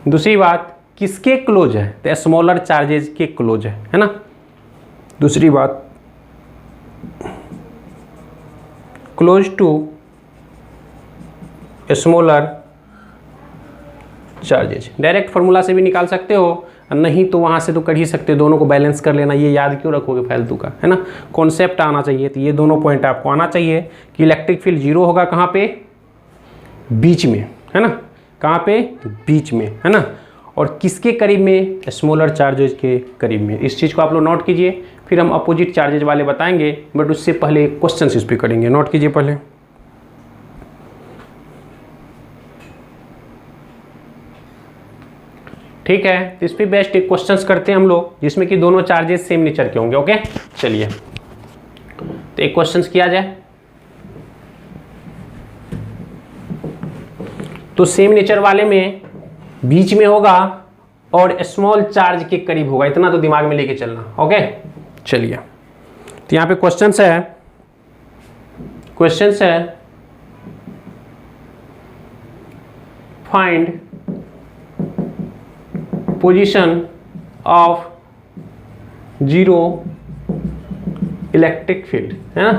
दूसरी बात, किसके क्लोज है? तो स्मॉलर चार्जेज के क्लोज है ना। दूसरी बात, close to smaller charges. Direct formula से भी निकाल सकते हो, नहीं तो वहाँ से तो कर ही सकते हो। दोनों को बैलेंस कर लेना, ये याद क्यों रखोगे फालतू का, है ना। कॉन्सेप्ट आना चाहिए। तो ये दोनों पॉइंट आपको आना चाहिए कि इलेक्ट्रिक फील्ड जीरो होगा कहाँ पे? बीच में, है ना। कहाँ पे? बीच में, है ना। और किसके करीब में? स्मॉलर चार्जेज के करीब में। इस चीज़ को आप लोग नोट कीजिए, फिर हम अपोजिट चार्जेज वाले बताएंगे, बट उससे पहले क्वेश्चन इस पर करेंगे। नोट कीजिए पहले। ठीक है, तो इस पर बेस्ट एक क्वेश्चंस करते हैं हम लोग, जिसमें कि दोनों चार्जेस सेम नेचर के होंगे। ओके, चलिए तो एक क्वेश्चंस किया जाए। तो सेम नेचर वाले में बीच में होगा और स्मॉल चार्ज के करीब होगा, इतना तो दिमाग में लेके चलना। ओके, चलिए तो यहाँ पे क्वेश्चंस है find position of zero electric field, है ना,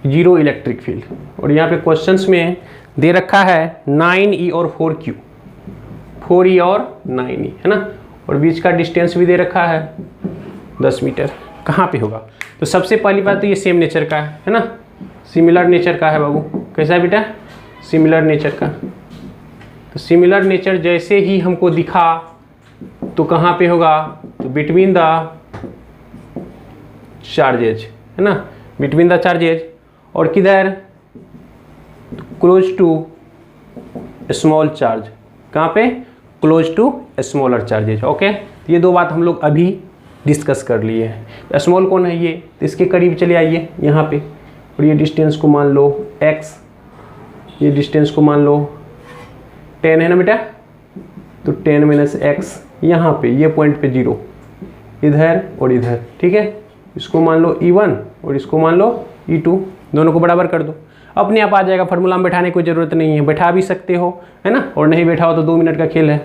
जीरो इलेक्ट्रिक फील्ड। और यहाँ पे क्वेश्चंस में दे रखा है 9E और 4Q, 4E और 9E, है ना। और बीच का डिस्टेंस भी दे रखा है 10 मीटर। कहाँ पे होगा? तो सबसे पहली बात तो ये सेम नेचर का है ना, सिमिलर नेचर का है बाबू। कैसा है बेटा? सिमिलर नेचर का। तो सिमिलर नेचर जैसे ही हमको दिखा तो कहाँ पे होगा? तो बिटवीन द चार्जेज है ना, बिटवीन द चार्जेज। और किधर? Close to small charge. कहाँ पे? Close to smaller charges. Okay, तो ये दो बात हम लोग अभी डिस्कस कर लिए हैं। स्मॉल कौन है ये? तो इसके करीब चले आइए यहाँ पे, और ये डिस्टेंस को मान लो x, ये डिस्टेंस को मान लो 10 है ना बेटा, तो 10 माइनस एक्स यहाँ पे ये पॉइंट पे 0 इधर और इधर, ठीक है। इसको मान लो E1 और इसको मान लो E2, दोनों को बराबर कर दो, अपने आप आ जाएगा। फार्मूला में बैठाने की कोई ज़रूरत नहीं है, बैठा भी सकते हो है ना, और नहीं बैठा हो तो 2 मिनट का खेल है।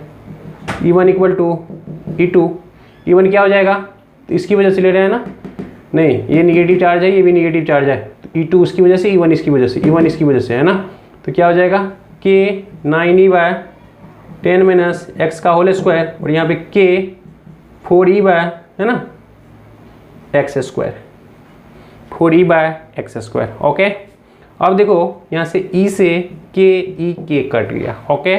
E1 equal to E2, E1 क्या हो जाएगा? तो इसकी वजह से ले रहे हैं ना, नहीं ये निगेटिव चार्ज है, ये भी निगेटिव चार्ज है, तो E2 उसकी वजह से, E1 इसकी वजह से, E1 इसकी वजह से है ना। तो क्या हो जाएगा? K 9e/10 माइनस एक्स का होल स्क्वायर, और यहाँ पे K 4e/ है ना x square, 4e/x square. Okay, अब देखो यहाँ से E से K कट गया। ओके,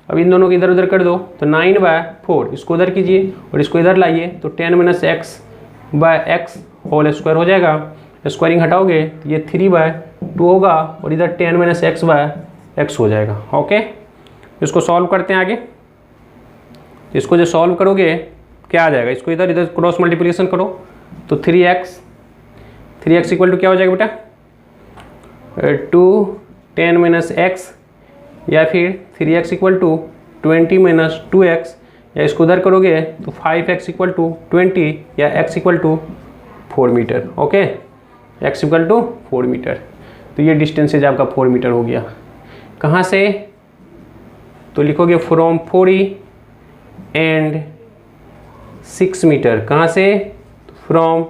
अब इन दोनों को इधर उधर कर दो, तो 9/4 इसको उधर कीजिए और इसको इधर लाइए, तो 10 माइनस x/x होल स्क्वायर हो जाएगा। स्क्वायरिंग हटाओगे तो ये 3/2 होगा, और इधर 10 माइनस x/x हो जाएगा। ओके, इसको सॉल्व करते हैं आगे। इसको जो सॉल्व करोगे क्या आ जाएगा? इसको इधर इधर क्रॉस मल्टीप्लिकेशन करो, तो 3x इक्वल टू क्या हो जाएगा बेटा? 2 10 माइनस एक्स, या फिर 3x equal to 20 minus 2x, या इसको उधर करोगे तो 5x इक्वल टू 20, या x equal to 4 metre. Okay, x equal to 4 metre. तो ये डिस्टेंसेज आपका 4 मीटर हो गया। कहाँ से? तो लिखोगे फ्रॉम 4e एंड 6 मीटर। कहाँ से? From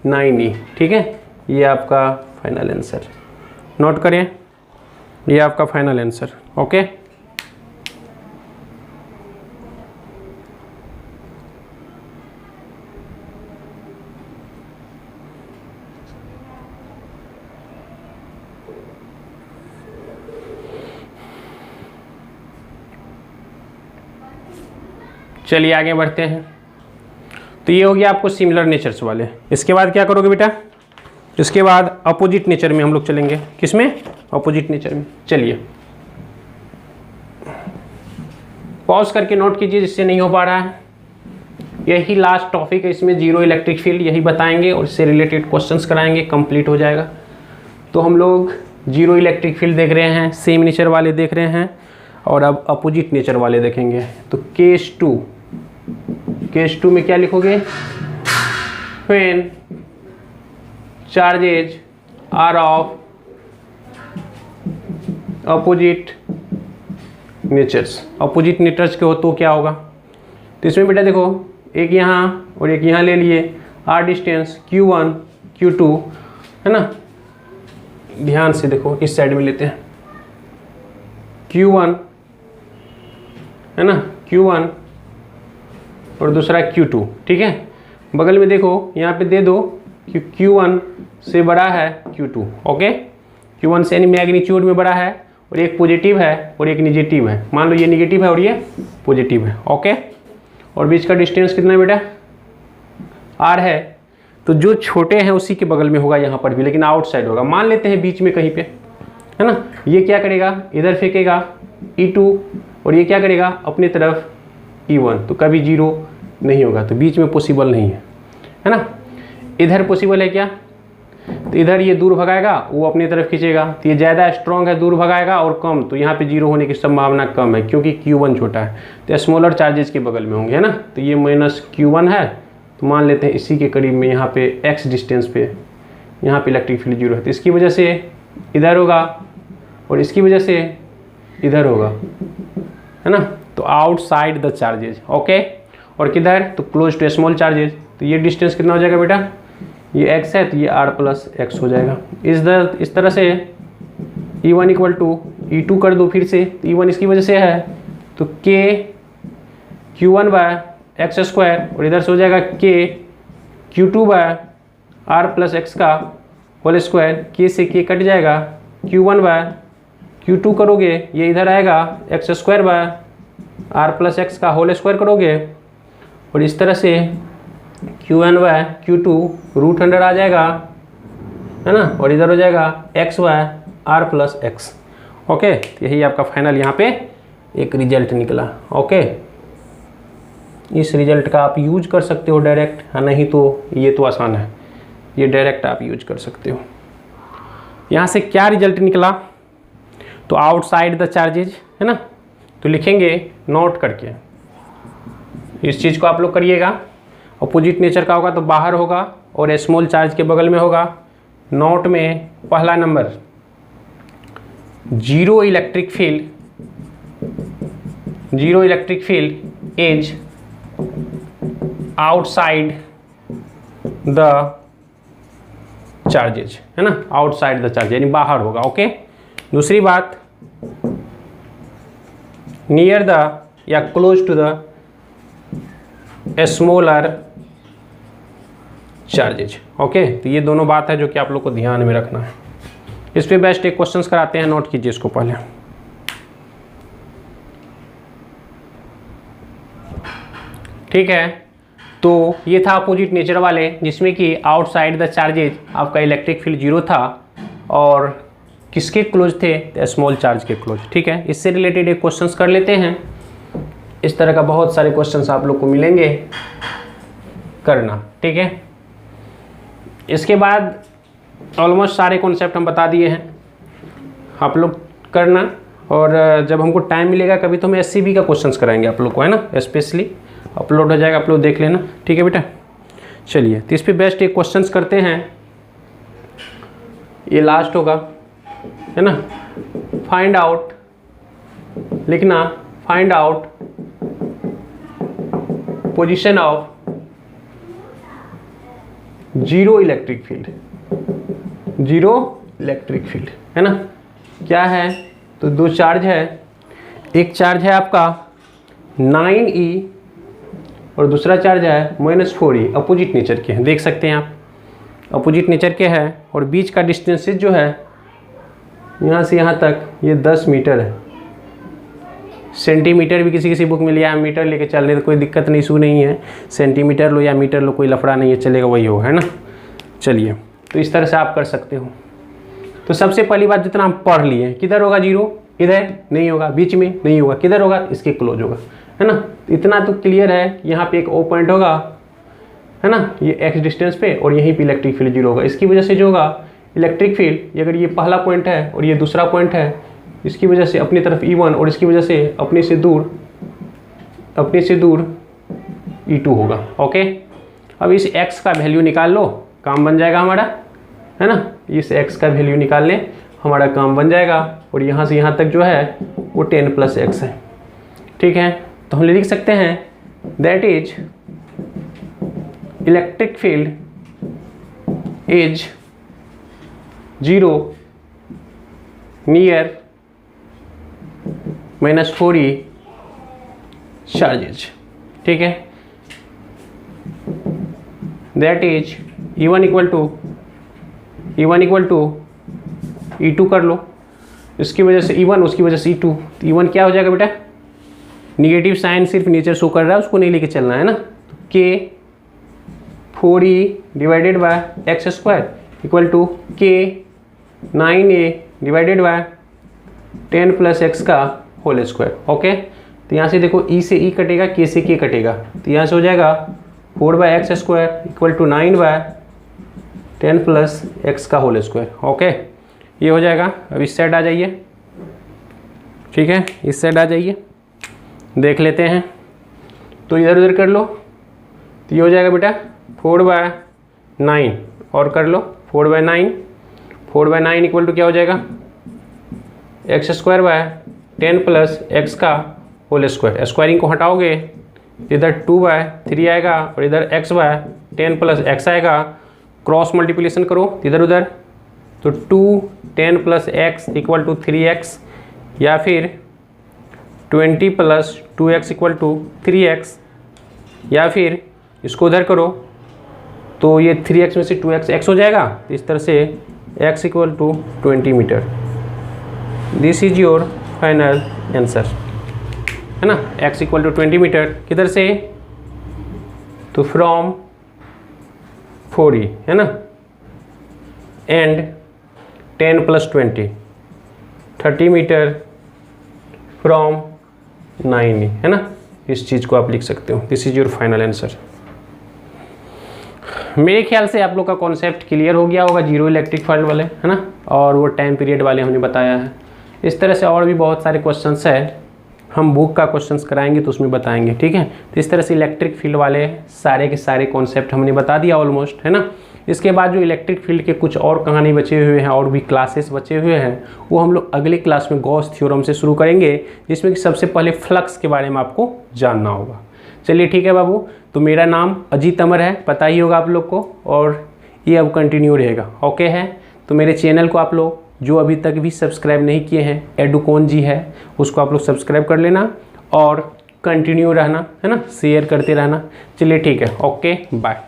9e। ठीक है, ये आपका फाइनल आंसर नोट करें, ये आपका फाइनल आंसर। ओके, चलिए आगे बढ़ते हैं। तो ये हो गया आपको सिमिलर नेचर्स वाले। इसके बाद क्या करोगे बेटा? इसके बाद अपोजिट नेचर में हम लोग चलेंगे। किसमें? अपोजिट नेचर में। चलिए पॉज करके नोट कीजिए जिससे नहीं हो पा रहा है। यही लास्ट टॉपिक है, इसमें जीरो इलेक्ट्रिक फील्ड यही बताएंगे और इससे रिलेटेड क्वेश्चंस कराएंगे, कंप्लीट हो जाएगा। तो हम लोग जीरो इलेक्ट्रिक फील्ड देख रहे हैं, सेम नेचर वाले देख रहे हैं, और अब अपोजिट नेचर वाले देखेंगे। तो केस 2 में क्या लिखोगे? When charges are of opposite natures. Opposite natures के हो तो क्या होगा? तो इसमें बेटा देखो, एक यहाँ और एक यहाँ ले लिए, आर डिस्टेंस Q1 Q2 है ना। ध्यान से देखो, इस साइड में लेते हैं Q1 है ना, Q1 और दूसरा Q2। ठीक है, बगल में देखो यहाँ पे दे दो कि Q1 से बड़ा है Q2। ओके, Q1 से यानी मैग्नीट्यूड में बड़ा है, और एक पॉजिटिव है और एक निगेटिव है। मान लो ये निगेटिव है और ये पॉजिटिव है। ओके, और बीच का डिस्टेंस कितना है बेटा? R है। तो जो छोटे हैं उसी के बगल में होगा यहाँ पर भी, लेकिन आउटसाइड होगा। मान लेते हैं बीच में कहीं पे है ना। ये क्या करेगा? इधर फेंकेगा E2, और ये क्या करेगा? अपनी तरफ E1। तो कभी जीरो नहीं होगा, तो बीच में पॉसिबल नहीं है ना। इधर पॉसिबल है क्या? तो इधर ये दूर भगाएगा, वो अपनी तरफ खींचेगा, तो ये ज़्यादा स्ट्रॉन्ग है, दूर भगाएगा, और कम, तो यहाँ पे जीरो होने की संभावना कम है क्योंकि Q1 छोटा है। तो स्मॉलर चार्जेस के बगल में होंगे है ना। तो ये माइनस Q1 है, तो मान लेते हैं इसी के करीब में यहाँ पे x डिस्टेंस पे यहाँ पे इलेक्ट्रिक फील्ड जीरो है। तो इसकी वजह से इधर होगा और इसकी वजह से इधर होगा है ना। तो आउटसाइड द चार्जेज। ओके, और किधर? तो क्लोज टू स्मॉल चार्जेज। तो ये डिस्टेंस कितना हो जाएगा बेटा? ये x है, तो ये r प्लस x हो जाएगा। इस तरह से E1 इक्वल टू E2 कर दो फिर से, तो E1 इसकी वजह से है, तो K Q1 एक्स स्क्वायर और इधर से हो जाएगा K Q2 by r plus x का होल स्क्वायर, के से के कट जाएगा, Q1 बाय Q2 करोगे ये इधर आएगा x square by r plus x का होल स्क्वायर करोगे और इस तरह से Q1 bye Q2 root under आ जाएगा, है ना, और इधर हो जाएगा x by r plus x. Okay, यही आपका फाइनल यहाँ पे एक रिजल्ट निकला। ओके, इस रिजल्ट का आप यूज कर सकते हो डायरेक्ट, हाँ, नहीं तो ये तो आसान है, ये डायरेक्ट आप यूज कर सकते हो। यहाँ से क्या रिजल्ट निकला, तो आउटसाइड द चार्जेज, है ना, तो लिखेंगे नोट करके, इस चीज़ को आप लोग करिएगा। अपोजिट नेचर का होगा तो बाहर होगा और स्मॉल चार्ज के बगल में होगा। नोट में पहला number, zero electric field is outside the charges, है ना, आउटसाइड द चार्ज यानी बाहर होगा। ओके, दूसरी बात, नियर द या close to the smaller charges. Okay, तो ये दोनों बात है जो कि आप लोग को ध्यान में रखना है। इस पे बेस्ट एक क्वेश्चंस कराते हैं, नोट कीजिए इसको पहले। ठीक है, तो ये था अपोजिट नेचर वाले, जिसमें कि आउटसाइड द चार्जेज आपका इलेक्ट्रिक फील्ड जीरो था और किसके क्लोज थे, स्मॉल चार्ज के क्लोज। ठीक है, इससे रिलेटेड एक क्वेश्चंस कर लेते हैं। इस तरह का बहुत सारे क्वेश्चंस आप लोग को मिलेंगे करना। ठीक है, इसके बाद ऑलमोस्ट सारे कॉन्सेप्ट हम बता दिए हैं, आप लोग करना। और जब हमको टाइम मिलेगा कभी तो हम SCB का क्वेश्चंस कराएंगे आप लोग को, है ना, स्पेशली अपलोड हो जाएगा, आप लोग देख लेना। ठीक है बेटा, चलिए, तो इस पे बेस्ट एक क्वेश्चंस करते हैं, ये लास्ट होगा, है ना। फाइंड आउट लिखना, find out position of zero electric field, है ना। क्या है, तो दो चार्ज है, एक चार्ज है आपका 9e और दूसरा चार्ज है -4e, अपोजिट नेचर के हैं, देख सकते हैं आप, अपोजिट नेचर के हैं। और बीच का डिस्टेंस जो है यहाँ से यहाँ तक ये 10 मीटर है। सेंटीमीटर भी किसी बुक में लिया है, मीटर लेके चलने तो कोई दिक्कत नहीं, इशू नहीं है, सेंटीमीटर लो या मीटर लो, कोई लफड़ा नहीं है, चलेगा, वही हो, है ना। चलिए, तो इस तरह से आप कर सकते हो। तो सबसे पहली बात, जितना हम पढ़ लिए, किधर होगा जीरो, इधर नहीं होगा, बीच में नहीं होगा, किधर होगा, इसके क्लोज होगा, है ना। इतना तो क्लियर है कि यहाँ पे एक O पॉइंट होगा, है ना, ये x डिस्टेंस पे, और यहीं पे इलेक्ट्रिक फील्ड जीरो होगा। इसकी वजह से जो होगा इलेक्ट्रिक फील्ड, अगर ये पहला पॉइंट है और ये दूसरा पॉइंट है, इसकी वजह से अपनी तरफ E1 और इसकी वजह से अपने से दूर E2 होगा। ओके, अब इस x का वैल्यू निकाल लो, काम बन जाएगा हमारा, है ना। इस x का वैल्यू निकाल लें, हमारा काम बन जाएगा। और यहाँ से यहाँ तक जो है वो 10 + x है। ठीक है, तो हम लिख सकते हैं that is electric field is zero near -4e charges. ठीक है, that is E1 equal to E2 कर लो, इसकी वजह से E1, उसकी वजह से E2। तो E1 क्या हो जाएगा बेटा, निगेटिव साइन सिर्फ नेचर शो कर रहा है, उसको नहीं लेके चलना है ना। तो K 4e divided by x square equal to K 9a divided by 10 + x का होल स्क्वायर। ओके, तो यहाँ से देखो E से E कटेगा, K से K कटेगा, तो यहाँ से हो जाएगा 4/x square equal to 9/10 + x का होल स्क्वायर। ओके, ये हो जाएगा। अब इस साइड आ जाइए, ठीक है, इस साइड आ जाइए, देख लेते हैं। तो इधर उधर कर लो, तो ये हो जाएगा बेटा 4/9 और कर लो 4/9 इक्वल टू क्या हो जाएगा, x स्क्वायर बाय 10 + x का होल स्क्वायर। स्क्वायरिंग को हटाओगे, इधर 2/3 आएगा और इधर x/10 + x आएगा। क्रॉस मल्टीप्लिकेशन करो इधर उधर, तो 2 10 + x इक्वल टू 3x, या फिर 20 + 2x इक्वल टू 3x, या फिर इसको उधर करो तो ये 3x में से 2x x हो जाएगा। तो इस तरह से x equal to 20 metre. This is your final answer, है ना। x इक्वल टू 20 मीटर किधर से, तो फ्रॉम 4e, है ना, एंड 10 + 20 30 मीटर फ्रॉम 9e, है ना। इस चीज़ को आप लिख सकते हो। This is your final answer. मेरे ख्याल से आप लोग का कॉन्सेप्ट क्लियर हो गया होगा, जीरो इलेक्ट्रिक फील्ड वाले, है ना, और वो टाइम पीरियड वाले हमने बताया है। इस तरह से और भी बहुत सारे क्वेश्चंस है, हम बुक का क्वेश्चंस कराएंगे तो उसमें बताएंगे, ठीक है। तो इस तरह से इलेक्ट्रिक फील्ड वाले सारे के सारे कॉन्सेप्ट हमने बता दिया ऑलमोस्ट, है ना। इसके बाद जो इलेक्ट्रिक फील्ड के कुछ और कहानी बचे हुए हैं और भी क्लासेस बचे हुए हैं, वो हम लोग अगले क्लास में गॉस थ्योरम से शुरू करेंगे, जिसमें कि सबसे पहले फ्लक्स के बारे में आपको जानना होगा। चलिए ठीक है बाबू, तो मेरा नाम अजीत अमर है, पता ही होगा आप लोग को, और ये अब कंटिन्यू रहेगा, ओके है। तो मेरे चैनल को आप लोग जो अभी तक भी सब्सक्राइब नहीं किए हैं, एडुकॉन जी है, उसको आप लोग सब्सक्राइब कर लेना और कंटिन्यू रहना, है ना, शेयर करते रहना। चलिए ठीक है, ओके बाय।